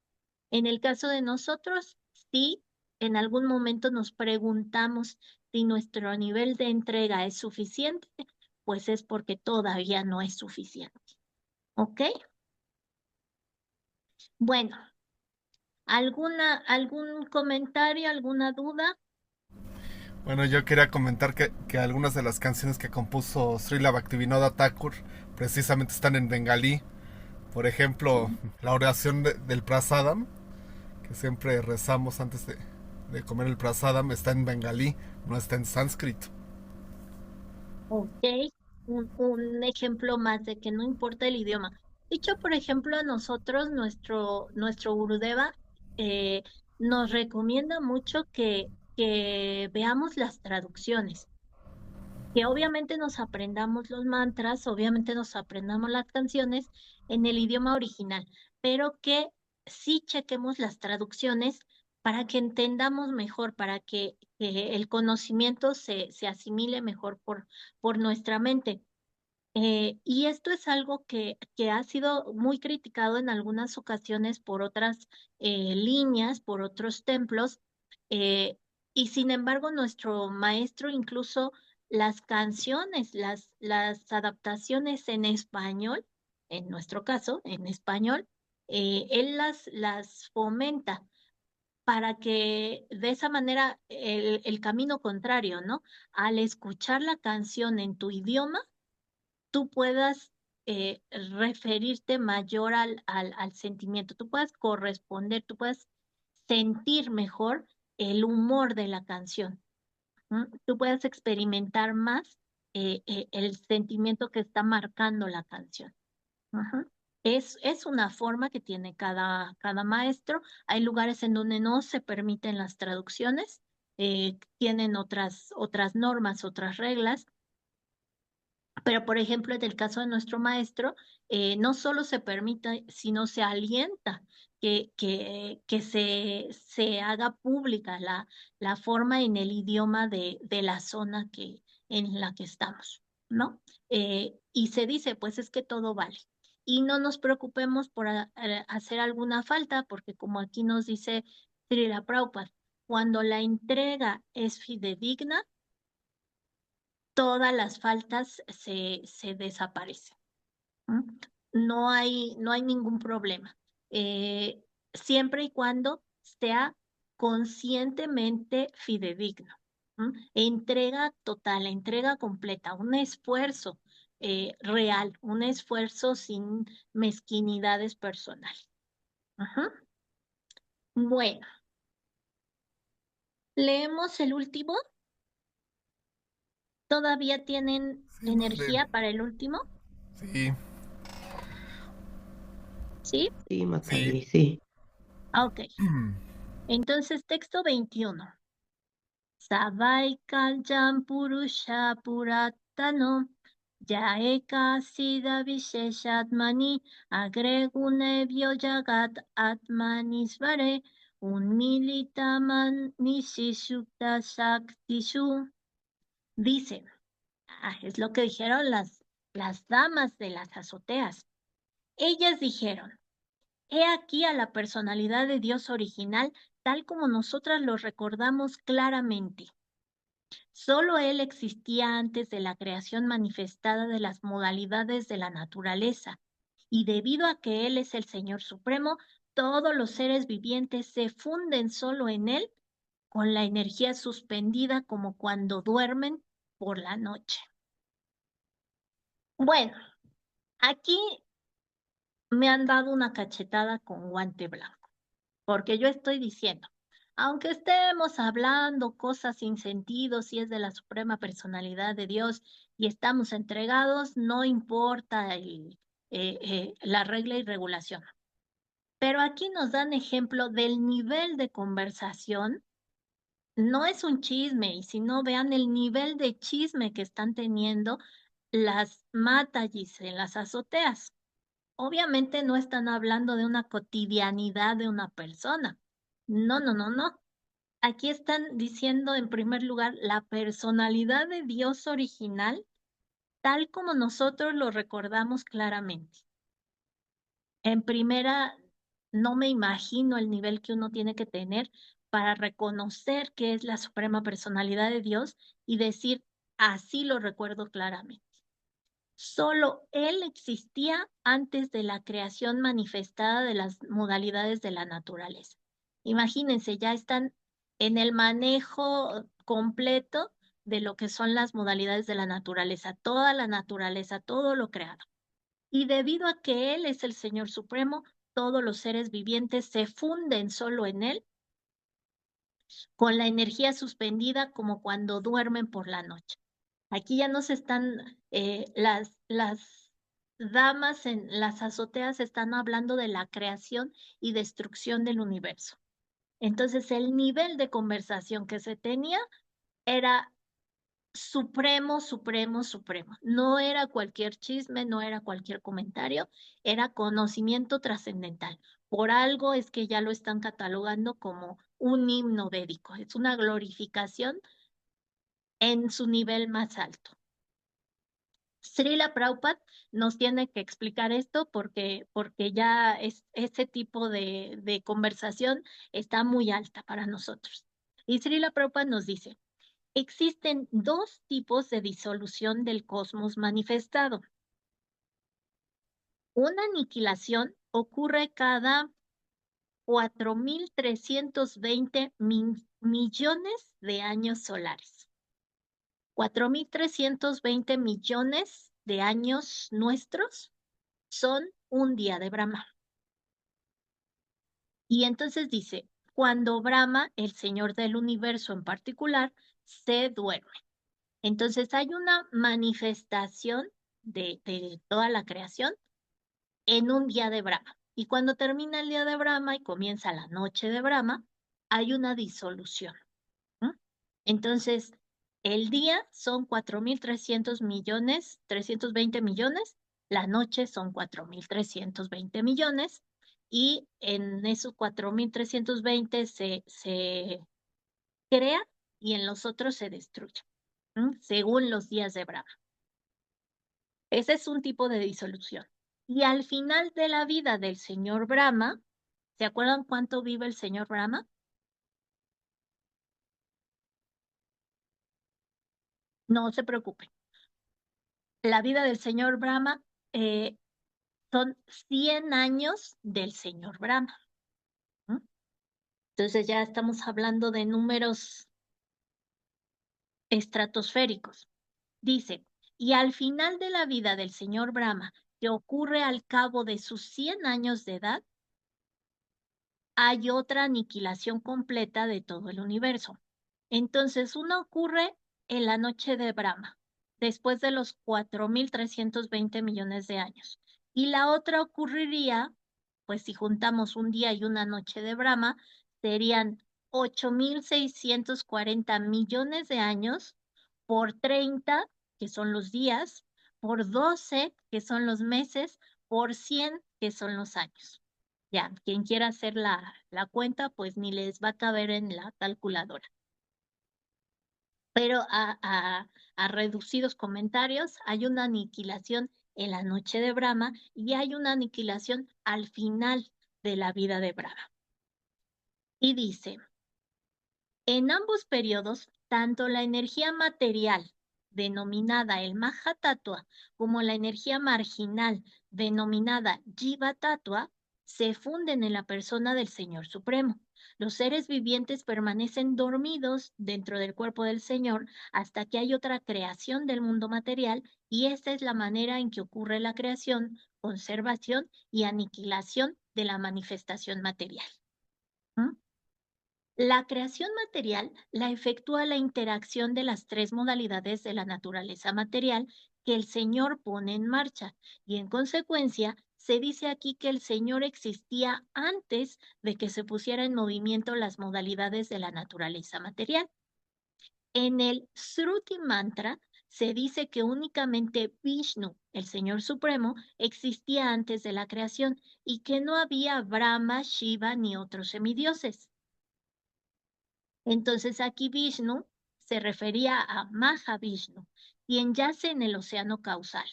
En el caso de nosotros, sí, en algún momento nos preguntamos si nuestro nivel de entrega es suficiente, pues es porque todavía no es suficiente. ¿Ok? Bueno, algún comentario, alguna duda? Bueno, yo quería comentar que algunas de las canciones que compuso Srila Bhaktivinoda Thakur precisamente están en bengalí. Por ejemplo, la oración del prasadam, que siempre rezamos antes de comer el prasadam, está en bengalí, no está en sánscrito. Ok, un ejemplo más de que no importa el idioma. Dicho, por ejemplo, a nosotros, nuestro Gurudeva eh, nos recomienda mucho que veamos las traducciones, que obviamente nos aprendamos los mantras, obviamente nos aprendamos las canciones en el idioma original, pero que sí chequemos las traducciones para que entendamos mejor, para que el conocimiento se asimile mejor por nuestra mente. Y esto es algo que ha sido muy criticado en algunas ocasiones por otras líneas, por otros templos, eh, y sin embargo nuestro maestro incluso las canciones, las adaptaciones en español, en nuestro caso, en español, él las fomenta para que de esa manera el camino contrario, ¿no? Al escuchar la canción en tu idioma, tú puedas referirte mayor al sentimiento, tú puedas corresponder, tú puedas sentir mejor el humor de la canción, ¿no? Tú puedas experimentar más el sentimiento que está marcando la canción. Ajá. Es una forma que tiene cada maestro. Hay lugares en donde no se permiten las traducciones, tienen otras normas, otras reglas. Pero, por ejemplo, en el caso de nuestro maestro, no solo se permite, sino se alienta que se haga pública la forma en el idioma de la zona en la que estamos, ¿no? Y se dice, pues es que todo vale. Y no nos preocupemos por hacer alguna falta, porque como aquí nos dice Srila Prabhupada, cuando la entrega es fidedigna, todas las faltas se desaparecen. ¿M? No hay ningún problema. Siempre y cuando sea conscientemente fidedigno. Entrega total, entrega completa, un esfuerzo real, un esfuerzo sin mezquinidades personales. Ajá. Bueno, leemos el último. ¿Todavía tienen Sí, vale. energía para el último? Sí, ¿Sí? Sí, sí. Mataji, sí. Ok. Entonces, texto 21. Savaikal Purusha Puratano Yaeka Sida Visheshatmani Agregune Jagat Atmanisvare Unmilitaman Nishishukta Shaktishu. Dice, es lo que dijeron las damas de las azoteas. Ellas dijeron, he aquí a la personalidad de Dios original, tal como nosotras lo recordamos claramente. Solo Él existía antes de la creación manifestada de las modalidades de la naturaleza, y debido a que Él es el Señor Supremo, todos los seres vivientes se funden solo en Él con la energía suspendida como cuando duermen por la noche. Bueno, aquí me han dado una cachetada con guante blanco, porque yo estoy diciendo, aunque estemos hablando cosas sin sentido, si es de la suprema personalidad de Dios y estamos entregados, no importa la regla y regulación. Pero aquí nos dan ejemplo del nivel de conversación. No es un chisme, y si no, vean el nivel de chisme que están teniendo las matallis en las azoteas. Obviamente no están hablando de una cotidianidad de una persona. No, no, no, no. Aquí están diciendo en primer lugar la personalidad de Dios original, tal como nosotros lo recordamos claramente. En primera, no me imagino el nivel que uno tiene que tener para reconocer que es la suprema personalidad de Dios y decir, así lo recuerdo claramente. Solo Él existía antes de la creación manifestada de las modalidades de la naturaleza. Imagínense, ya están en el manejo completo de lo que son las modalidades de la naturaleza, toda la naturaleza, todo lo creado. Y debido a que Él es el Señor Supremo, todos los seres vivientes se funden solo en Él, con la energía suspendida como cuando duermen por la noche. Aquí ya no se están, las damas en las azoteas están hablando de la creación y destrucción del universo. Entonces, el nivel de conversación que se tenía era supremo, supremo, supremo. No era cualquier chisme, no era cualquier comentario, era conocimiento trascendental. Por algo es que ya lo están catalogando como un himno védico. Es una glorificación en su nivel más alto. Srila Prabhupada nos tiene que explicar esto porque ya ese tipo de conversación está muy alta para nosotros. Y Srila Prabhupada nos dice, existen dos tipos de disolución del cosmos manifestado. Una aniquilación ocurre cada 4.320 millones de años solares. 4.320 millones de años nuestros son un día de Brahma. Y entonces dice, cuando Brahma, el Señor del universo en particular, se duerme. Entonces hay una manifestación de toda la creación en un día de Brahma. Y cuando termina el día de Brahma y comienza la noche de Brahma, hay una disolución. ¿No? Entonces, el día son 4.300 millones, 320 millones, la noche son 4.320 millones, y en esos 4.320 se crea y en los otros se destruye, según los días de Brahma. Ese es un tipo de disolución. Y al final de la vida del señor Brahma, ¿se acuerdan cuánto vive el señor Brahma? No se preocupen. La vida del señor Brahma eh, son 100 años del señor Brahma. ¿Mm? Entonces ya estamos hablando de números estratosféricos. Dice, y al final de la vida del señor Brahma, que ocurre al cabo de sus 100 años de edad, hay otra aniquilación completa de todo el universo. Entonces, una ocurre en la noche de Brahma, después de los 4.320 millones de años. Y la otra ocurriría, pues si juntamos un día y una noche de Brahma, serían 8.640 millones de años por 30, que son los días, por 12, que son los meses, por 100, que son los años. Ya, quien quiera hacer la cuenta, pues ni les va a caber en la calculadora. Pero a reducidos comentarios, hay una aniquilación en la noche de Brahma y hay una aniquilación al final de la vida de Brahma. Y dice, en ambos periodos, tanto la energía material, denominada el Maha Tattva, como la energía marginal, denominada Jiva Tattva, se funden en la persona del Señor Supremo. Los seres vivientes permanecen dormidos dentro del cuerpo del Señor hasta que hay otra creación del mundo material, y esta es la manera en que ocurre la creación, conservación y aniquilación de la manifestación material. ¿Mm? La creación material la efectúa la interacción de las tres modalidades de la naturaleza material que el Señor pone en marcha, y en consecuencia se dice aquí que el Señor existía antes de que se pusiera en movimiento las modalidades de la naturaleza material. En el Shruti Mantra se dice que únicamente Vishnu, el Señor Supremo, existía antes de la creación y que no había Brahma, Shiva ni otros semidioses. Entonces aquí Vishnu se refería a Mahavishnu, quien yace en el océano causal.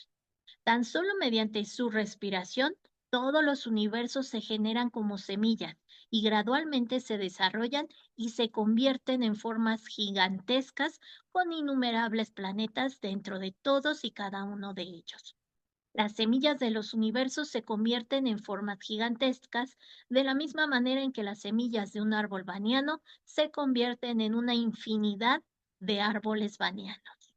Tan solo mediante su respiración, todos los universos se generan como semillas y gradualmente se desarrollan y se convierten en formas gigantescas con innumerables planetas dentro de todos y cada uno de ellos. Las semillas de los universos se convierten en formas gigantescas, de la misma manera en que las semillas de un árbol baniano se convierten en una infinidad de árboles banianos.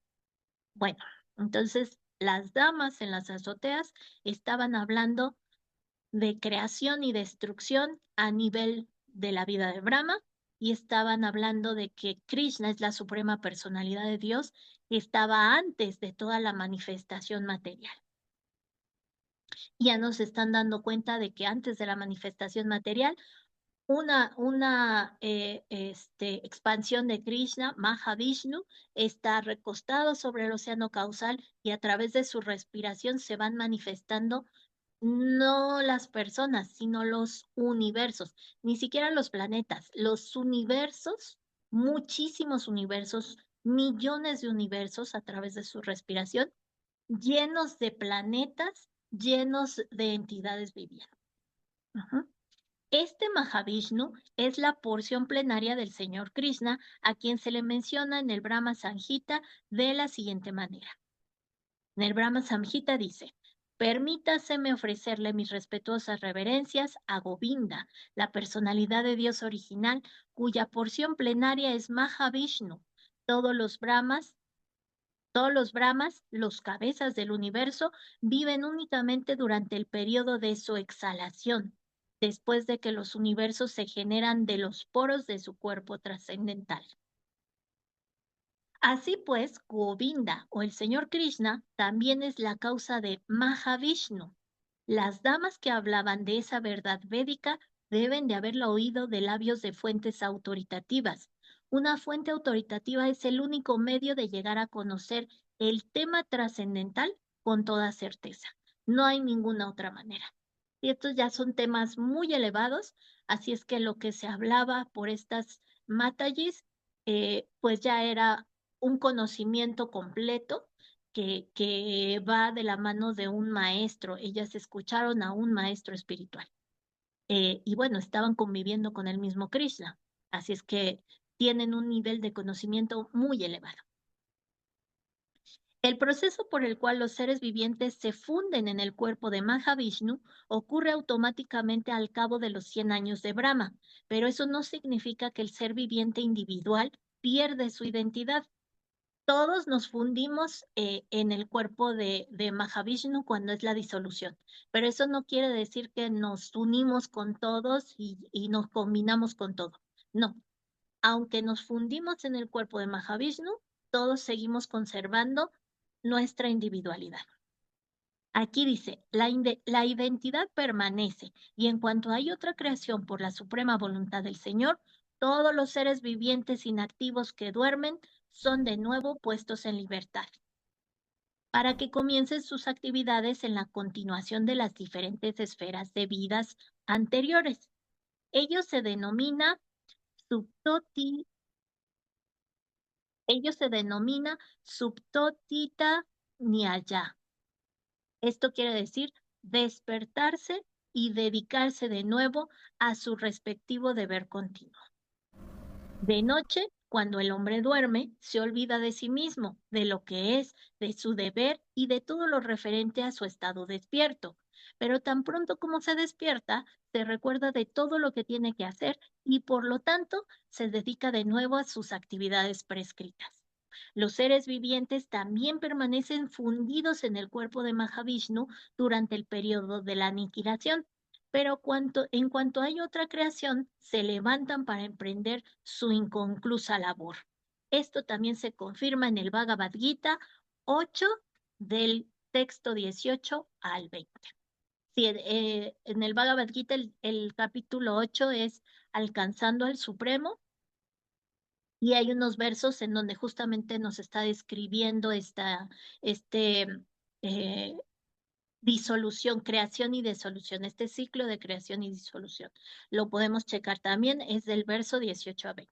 Bueno, entonces las damas en las azoteas estaban hablando de creación y destrucción a nivel de la vida de Brahma, y estaban hablando de que Krishna es la suprema personalidad de Dios y estaba antes de toda la manifestación material. Ya nos están dando cuenta de que antes de la manifestación material, una expansión de Krishna, Mahavishnu, está recostado sobre el océano causal y a través de su respiración se van manifestando no las personas, sino los universos, ni siquiera los planetas, los universos, muchísimos universos, millones de universos a través de su respiración, llenos de planetas, llenos de entidades vivientes. Ujú. Este Mahavishnu es la porción plenaria del Señor Krishna, a quien se le menciona en el Brahma Samhita de la siguiente manera. En el Brahma Samhita dice, permítaseme ofrecerle mis respetuosas reverencias a Govinda, la personalidad de Dios original, cuya porción plenaria es Mahavishnu. Todos los Brahmas, los cabezas del universo, viven únicamente durante el periodo de su exhalación, después de que los universos se generan de los poros de su cuerpo trascendental. Así pues, Govinda o el Señor Krishna también es la causa de Mahavishnu. Las damas que hablaban de esa verdad védica deben de haberla oído de labios de fuentes autoritativas. Una fuente autoritativa es el único medio de llegar a conocer el tema trascendental con toda certeza. No hay ninguna otra manera. Y estos ya son temas muy elevados, así es que lo que se hablaba por estas Matajis, pues ya era un conocimiento completo que va de la mano de un maestro. Ellas escucharon a un maestro espiritual. Y bueno, estaban conviviendo con el mismo Krishna. Así es que tienen un nivel de conocimiento muy elevado. El proceso por el cual los seres vivientes se funden en el cuerpo de Mahavishnu ocurre automáticamente al cabo de los 100 años de Brahma, pero eso no significa que el ser viviente individual pierde su identidad. Todos nos fundimos en el cuerpo de Mahavishnu cuando es la disolución, pero eso no quiere decir que nos unimos con todos y nos combinamos con todo. No, aunque nos fundimos en el cuerpo de Mahavishnu, todos seguimos conservando nuestra individualidad. Aquí dice, la identidad permanece y en cuanto hay otra creación por la suprema voluntad del Señor, todos los seres vivientes inactivos que duermen son de nuevo puestos en libertad para que comiencen sus actividades en la continuación de las diferentes esferas de vidas anteriores. Ello se denomina subtoti, ello se denomina subtotita nyaya. Esto quiere decir despertarse y dedicarse de nuevo a su respectivo deber continuo. De noche, cuando el hombre duerme, se olvida de sí mismo, de lo que es, de su deber y de todo lo referente a su estado despierto. Pero tan pronto como se despierta, se recuerda de todo lo que tiene que hacer y por lo tanto se dedica de nuevo a sus actividades prescritas. Los seres vivientes también permanecen fundidos en el cuerpo de Mahavishnu durante el periodo de la aniquilación, pero en cuanto hay otra creación, se levantan para emprender su inconclusa labor. Esto también se confirma en el Bhagavad Gita 8 del texto 18 al 20. Sí, en el Bhagavad Gita el capítulo 8 es Alcanzando al Supremo y hay unos versos en donde justamente nos está describiendo este, eh, disolución, creación y disolución, este ciclo de creación y disolución. Lo podemos checar también, es del verso 18 a 20.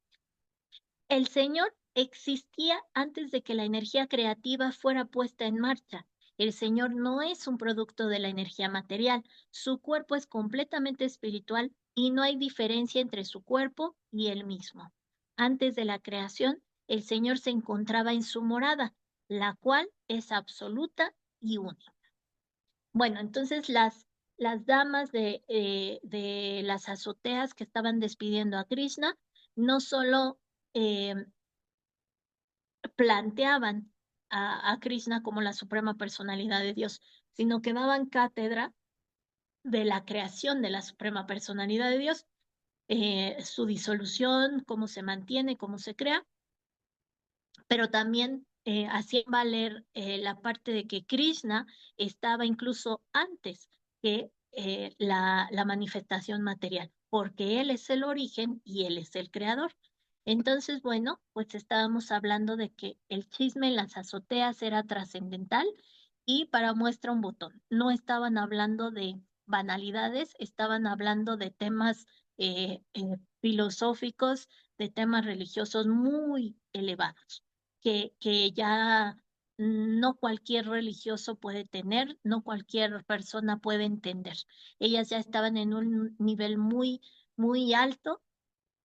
El Señor existía antes de que la energía creativa fuera puesta en marcha. El Señor no es un producto de la energía material, su cuerpo es completamente espiritual y no hay diferencia entre su cuerpo y él mismo. Antes de la creación, el Señor se encontraba en su morada, la cual es absoluta y única. Bueno, entonces las damas de las azoteas que estaban despidiendo a Krishna no solo eh, planteaban a Krishna como la suprema personalidad de Dios, sino que daban cátedra de la creación de la suprema personalidad de Dios, su disolución, cómo se mantiene, cómo se crea, pero también hacían valer la parte de que Krishna estaba incluso antes que la manifestación material, porque él es el origen y él es el creador. Entonces, bueno, pues estábamos hablando de que el chisme en las azoteas era trascendental y para muestra un botón. No estaban hablando de banalidades, estaban hablando de temas filosóficos, de temas religiosos muy elevados que ya no cualquier religioso puede tener, no cualquier persona puede entender. Ellas ya estaban en un nivel muy alto,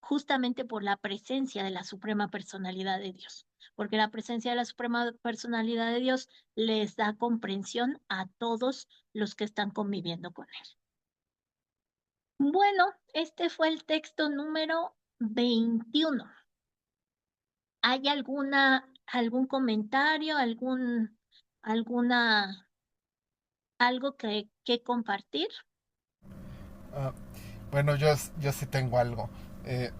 justamente por la presencia de la Suprema Personalidad de Dios, porque la presencia de la Suprema Personalidad de Dios les da comprensión a todos los que están conviviendo con él. Bueno, este fue el texto número 21. ¿Hay algún comentario, alguna, algo que compartir? Ah, bueno, yo sí tengo algo. Eh,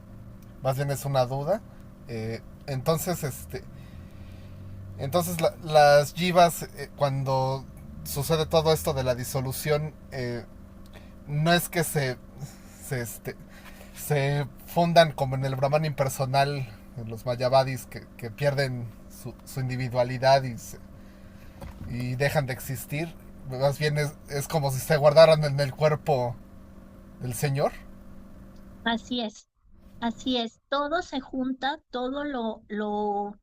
Más bien es una duda. Entonces, las Jivas, cuando sucede todo esto de la disolución, no es que se fundan como en el Brahman impersonal, en los Mayavadis, que pierden su individualidad y dejan de existir. Más bien es como si se guardaran en el cuerpo del Señor. Así es, así es. Todo se junta, todo lo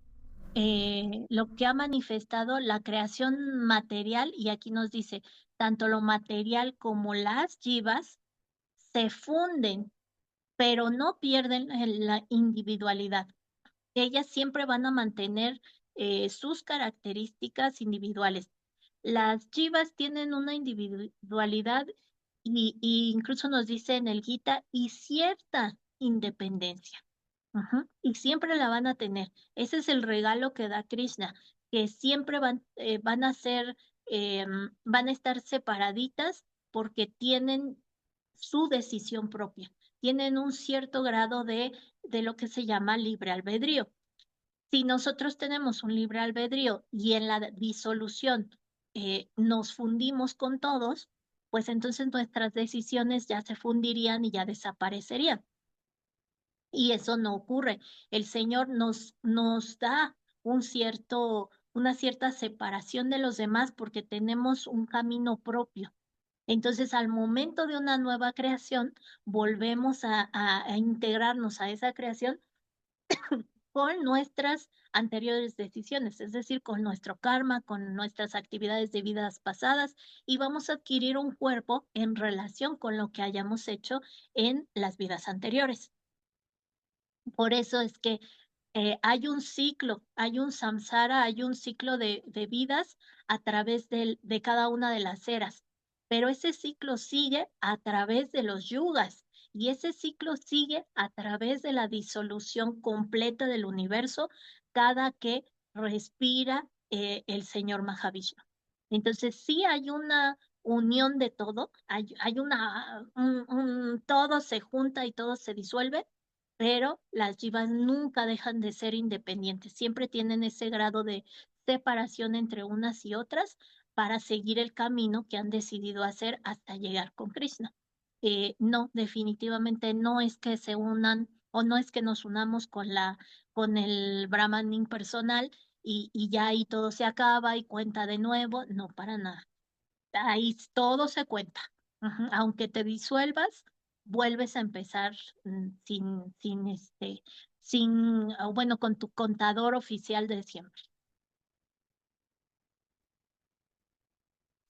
que ha manifestado la creación material, y aquí nos dice, tanto lo material como las jivas se funden, pero no pierden la individualidad. Ellas siempre van a mantener sus características individuales. Las chivas tienen una individualidad y incluso nos dice en el Gita y cierta independencia. Ujú. Y siempre la van a tener. Ese es el regalo que da Krishna, que siempre van a ser, van a estar separaditas porque tienen su decisión propia, tienen un cierto grado de lo que se llama libre albedrío. Si nosotros tenemos un libre albedrío y en la disolución nos fundimos con todos, pues entonces nuestras decisiones ya se fundirían y ya desaparecerían. Y eso no ocurre. El Señor nos da una cierta separación de los demás porque tenemos un camino propio. Entonces, al momento de una nueva creación, volvemos a integrarnos a esa creación con nuestras anteriores decisiones, es decir, con nuestro karma, con nuestras actividades de vidas pasadas, y vamos a adquirir un cuerpo en relación con lo que hayamos hecho en las vidas anteriores. Por eso es que hay un ciclo, hay un samsara, hay un ciclo de vidas a través de cada una de las eras, pero ese ciclo sigue a través de los yugas y ese ciclo sigue a través de la disolución completa del universo cada que respira el Señor Mahavishnu. Entonces sí hay una unión de todo, hay todo se junta y todo se disuelve, pero las yivas nunca dejan de ser independientes, siempre tienen ese grado de separación entre unas y otras para seguir el camino que han decidido hacer hasta llegar con Krishna. No, definitivamente no es que se unan o no es que nos unamos con el Brahman impersonal y ya ahí todo se acaba y cuenta de nuevo, no, para nada. Ahí todo se cuenta. Ujú. Aunque te disuelvas, vuelves a empezar bueno, con tu contador oficial de siempre.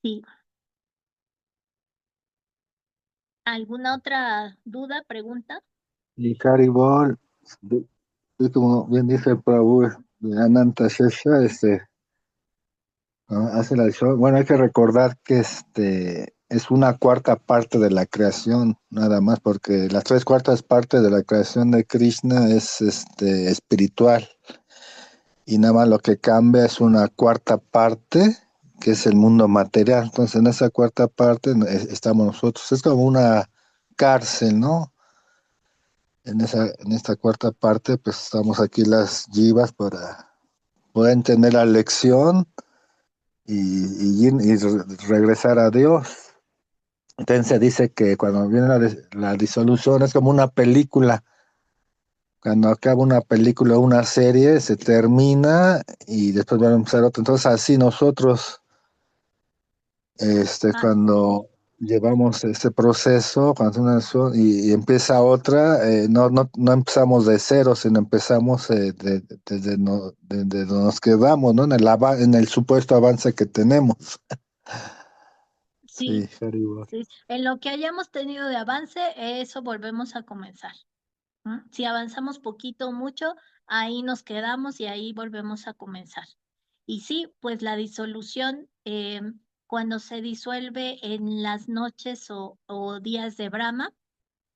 Sí. ¿Alguna otra duda, pregunta? Y Haribol, como bien dice el Prabhu de Ananta Shesha, hace la show. Bueno, hay que recordar que es una cuarta parte de la creación, nada más, porque las tres cuartas partes de la creación de Krishna es espiritual, y nada más lo que cambia es una cuarta parte, que es el mundo material. Entonces, en esa cuarta parte estamos nosotros. Es como una cárcel, ¿no? En esta cuarta parte, pues estamos aquí las jivas para poder entender la lección y regresar a Dios. Entonces se dice que cuando viene la disolución es como una película. Cuando acaba una película o una serie, se termina y después va a empezar otra. Entonces así nosotros, Ah, cuando llevamos ese proceso, cuando y empieza otra, no empezamos de cero, sino empezamos desde donde nos quedamos, ¿no? En el supuesto avance que tenemos. sí, Sí, Haribol. sí. En lo que hayamos tenido de avance, eso volvemos a comenzar. ¿M? Si avanzamos poquito o mucho, ahí nos quedamos y ahí volvemos a comenzar. Y sí, pues la disolución, cuando se disuelve en las noches o días de Brahma,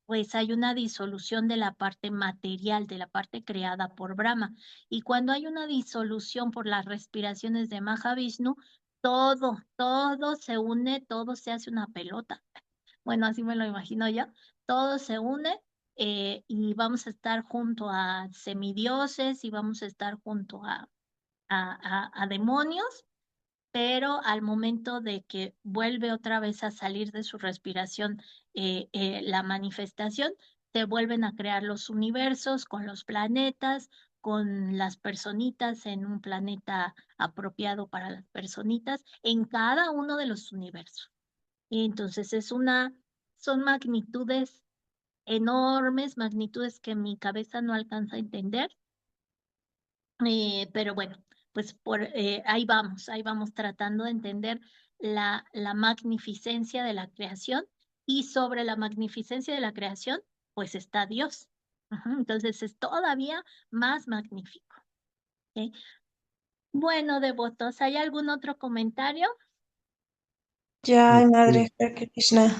pues hay una disolución de la parte material, de la parte creada por Brahma. Y cuando hay una disolución por las respiraciones de Mahavishnu, todo se une, todo se hace una pelota. Bueno, así me lo imagino yo. Todo se une y vamos a estar junto a semidioses y vamos a estar junto a demonios, pero al momento de que vuelve otra vez a salir de su respiración la manifestación, se vuelven a crear los universos con los planetas, con las personitas en un planeta apropiado para las personitas, en cada uno de los universos. Y entonces son magnitudes enormes, magnitudes que mi cabeza no alcanza a entender, pero bueno, pues ahí vamos tratando de entender la magnificencia de la creación y sobre la magnificencia de la creación, pues está Dios. Ujú. Entonces es todavía más magnífico. ¿Ok? Bueno, devotos, ¿hay algún otro comentario? Ya, Sí, Madre Hare Krishna.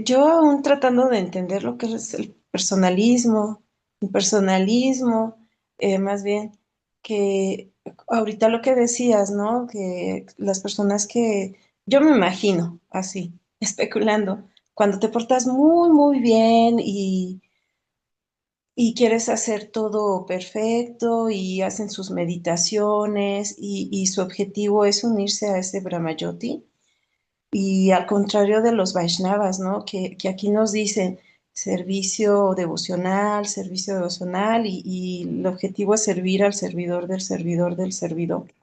Yo aún tratando de entender lo que es el personalismo, impersonalismo, más bien, que ahorita lo que decías, ¿no? Que las personas que, yo me imagino así, especulando, cuando te portas muy, muy bien y quieres hacer todo perfecto y hacen sus meditaciones y su objetivo es unirse a ese Brahmayoti. Y al contrario de los Vaishnavas, ¿no? Que aquí nos dicen servicio devocional y el objetivo es servir al servidor del servidor del servidor.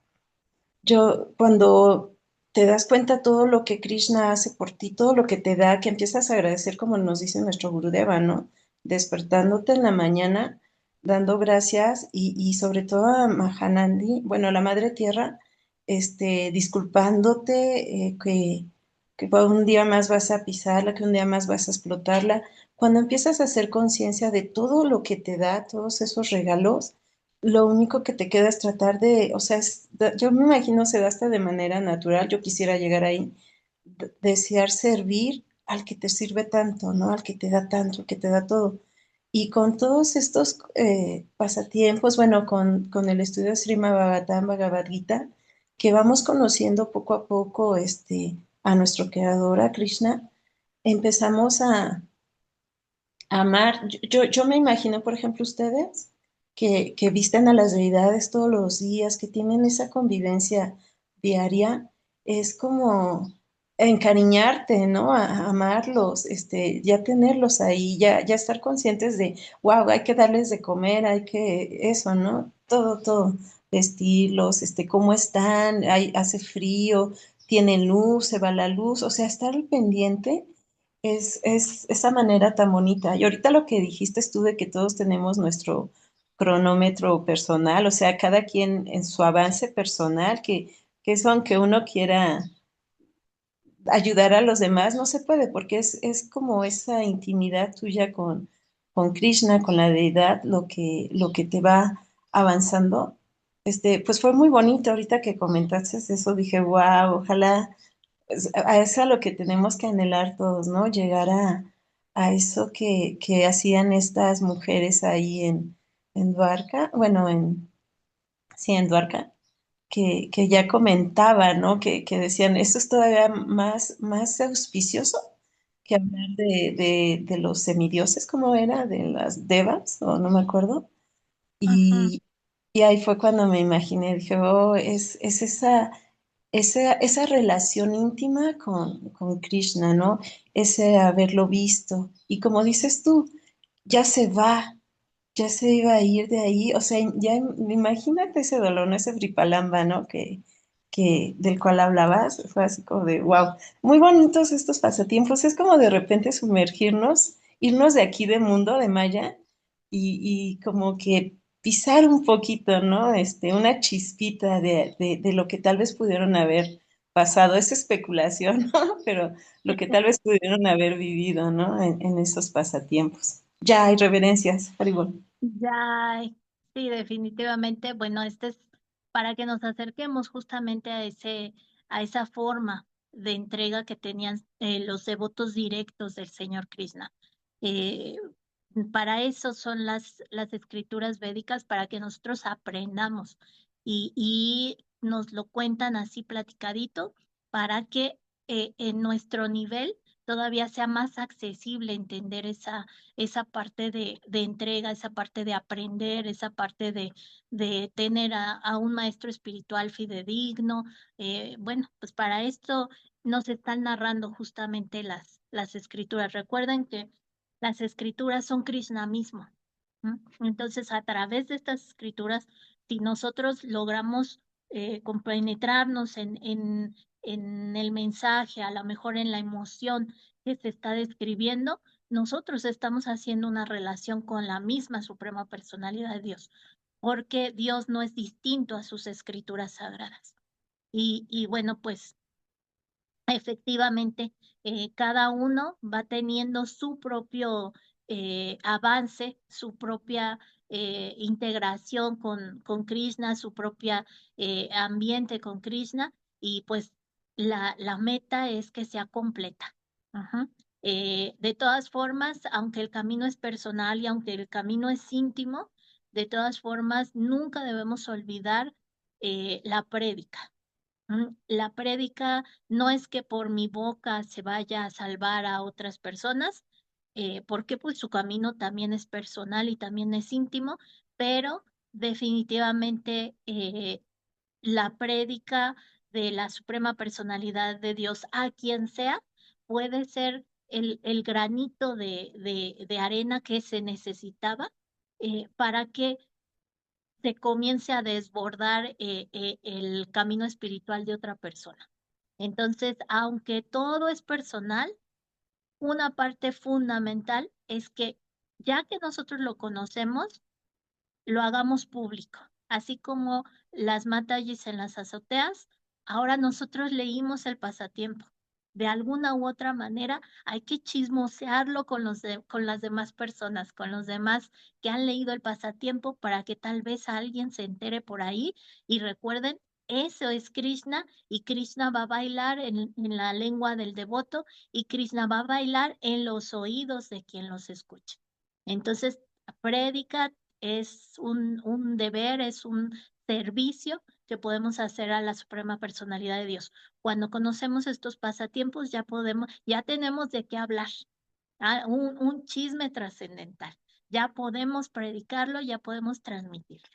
Yo, cuando te das cuenta todo lo que Krishna hace por ti, todo lo que te da, que empiezas a agradecer, como nos dice nuestro Gurudeva, ¿no? Despertándote en la mañana dando gracias y sobre todo a Mahanandi, bueno, a la Madre Tierra, disculpándote que un día más vas a pisarla, que un día más vas a explotarla. Cuando empiezas a hacer conciencia de todo lo que te da, todos esos regalos, lo único que te queda es tratar de, o sea, yo me imagino se da hasta de manera natural, yo quisiera llegar ahí, desear servir al que te sirve tanto, ¿no? Al que te da tanto, al que te da todo. Y con todos estos pasatiempos, bueno, con el estudio de Srimad Bhagavatam, Bhagavad Gita, que vamos conociendo poco a poco a nuestro creador, a Krishna, empezamos a amar. Yo me imagino, por ejemplo, ustedes que visten a las deidades todos los días, que tienen esa convivencia diaria, es como encariñarte, ¿no? A amarlos, ya tenerlos ahí, ya estar conscientes de, wow, hay que darles de comer, hay que, eso, ¿no? Todo, vestirlos, cómo están, hace frío, tienen luz, se va la luz, o sea, estar al pendiente es esa manera tan bonita. Y ahorita lo que dijiste tú de que todos tenemos nuestro cronómetro personal, o sea, cada quien en su avance personal, que eso aunque uno quiera ayudar a los demás, no se puede, porque es como esa intimidad tuya con Krishna, con la deidad, lo que te va avanzando. Pues fue muy bonito ahorita que comentaste eso, dije, wow, ojalá a eso a lo que tenemos que anhelar todos, ¿no? Llegar a eso que hacían estas mujeres ahí en Dwarka, bueno, sí, en Dwarka, que ya comentaba, ¿no? Que decían, eso es todavía más auspicioso que hablar de los semidioses, ¿cómo era? De las devas, o no me acuerdo. Ujú. Y ahí fue cuando me imaginé, dije, oh, es esa relación íntima con Krishna, ¿no? Ese haberlo visto. Y como dices tú, ya se va, ya se iba a ir de ahí. O sea, ya imagínate ese dolor, ¿no? Ese Vripalamba, ¿no? Del cual hablabas. Fue así como de, wow, muy bonitos estos pasatiempos. Es como de repente sumergirnos, irnos de aquí de mundo, de Maya, y como que pisar un poquito, ¿no? Una chispita de lo que tal vez pudieron haber pasado. Es especulación, ¿no? Pero lo que tal vez pudieron haber vivido, ¿no? En esos pasatiempos. Ya hay reverencias, Haribol. Ya, sí, definitivamente. Bueno, este es para que nos acerquemos justamente a esa forma de entrega que tenían los devotos directos del Señor Krishna. Eh, para eso son las escrituras védicas, para que nosotros aprendamos y nos lo cuentan así platicadito, para que en nuestro nivel todavía sea más accesible entender esa parte de entrega, esa parte de aprender, esa parte de tener a un maestro espiritual fidedigno. Bueno, pues para esto nos están narrando justamente las escrituras. Recuerden que las escrituras son Krishna mismo. ¿M? Entonces, a través de estas escrituras, si nosotros logramos compenetrarnos en el mensaje, a lo mejor en la emoción que se está describiendo, nosotros estamos haciendo una relación con la misma suprema personalidad de Dios, porque Dios no es distinto a sus escrituras sagradas. Y bueno, pues efectivamente, cada uno va teniendo su propio avance, su propia integración con Krishna, su propia ambiente con Krishna, y pues la meta es que sea completa. Ajá. De todas formas, aunque el camino es personal y aunque el camino es íntimo, de todas formas, nunca debemos olvidar la prédica. La prédica no es que por mi boca se vaya a salvar a otras personas, porque pues su camino también es personal y también es íntimo, pero definitivamente la prédica de la suprema personalidad de Dios a quien sea puede ser el granito de arena que se necesitaba para que se comience a desbordar el camino espiritual de otra persona. Entonces, aunque todo es personal, una parte fundamental es que ya que nosotros lo conocemos, lo hagamos público, así como las Matajis en las azoteas. Ahora nosotros leímos el pasatiempo. De alguna u otra manera hay que chismosearlo con con las demás personas, con los demás que han leído el pasatiempo para que tal vez alguien se entere por ahí y recuerden, eso es Krishna y Krishna va a bailar en la lengua del devoto y Krishna va a bailar en los oídos de quien los escucha. Entonces, prédica es un deber, es un servicio que podemos hacer a la Suprema Personalidad de Dios. Cuando conocemos estos pasatiempos, ya tenemos de qué hablar, un chisme trascendental. Ya podemos predicarlo, ya podemos transmitirlo.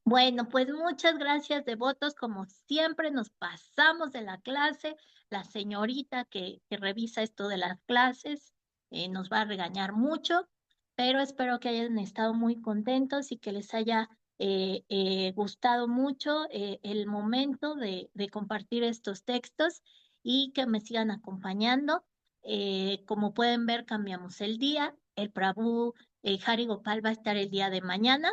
Bueno, pues muchas gracias, devotos. Como siempre, nos pasamos de la clase. La señorita que revisa esto de las clases nos va a regañar mucho, pero espero que hayan estado muy contentos y que les haya gustado mucho el momento de compartir estos textos y que me sigan acompañando. Como pueden ver, cambiamos el día. El Prabhu Hari Gopal va a estar el día de mañana.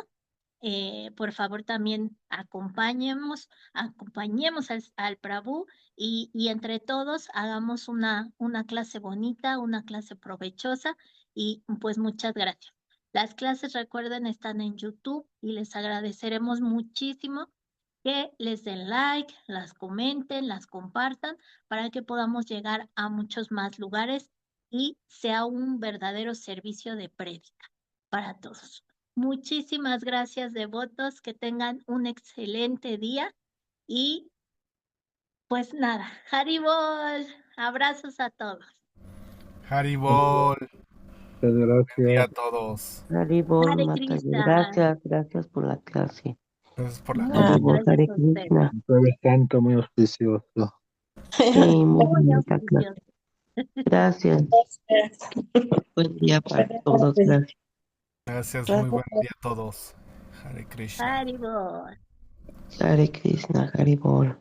Por favor, también acompañemos al Prabhu y entre todos hagamos una clase bonita, una clase provechosa y pues muchas gracias. Las clases, recuerden, están en YouTube y les agradeceremos muchísimo que les den like, las comenten, las compartan para que podamos llegar a muchos más lugares y sea un verdadero servicio de prédica para todos. Muchísimas gracias, devotos, que tengan un excelente día y pues nada, Haribol, abrazos a todos. Haribol, Muchas buen día a gracias. todos. Haribol, Hare Mataji. Krishna, Gracias por la clase. Gracias por la muchas clase. Haribol, gracias Hare a ustedes, Krishna. Un jueves santo muy auspicioso. Sí, muy muy bonita clase. auspiciosos. Gracias. Gracias. Buen día para todos. Gracias. Gracias, muy buen día a todos. Hare Krishna. Haribol. Hare Krishna, Haribol.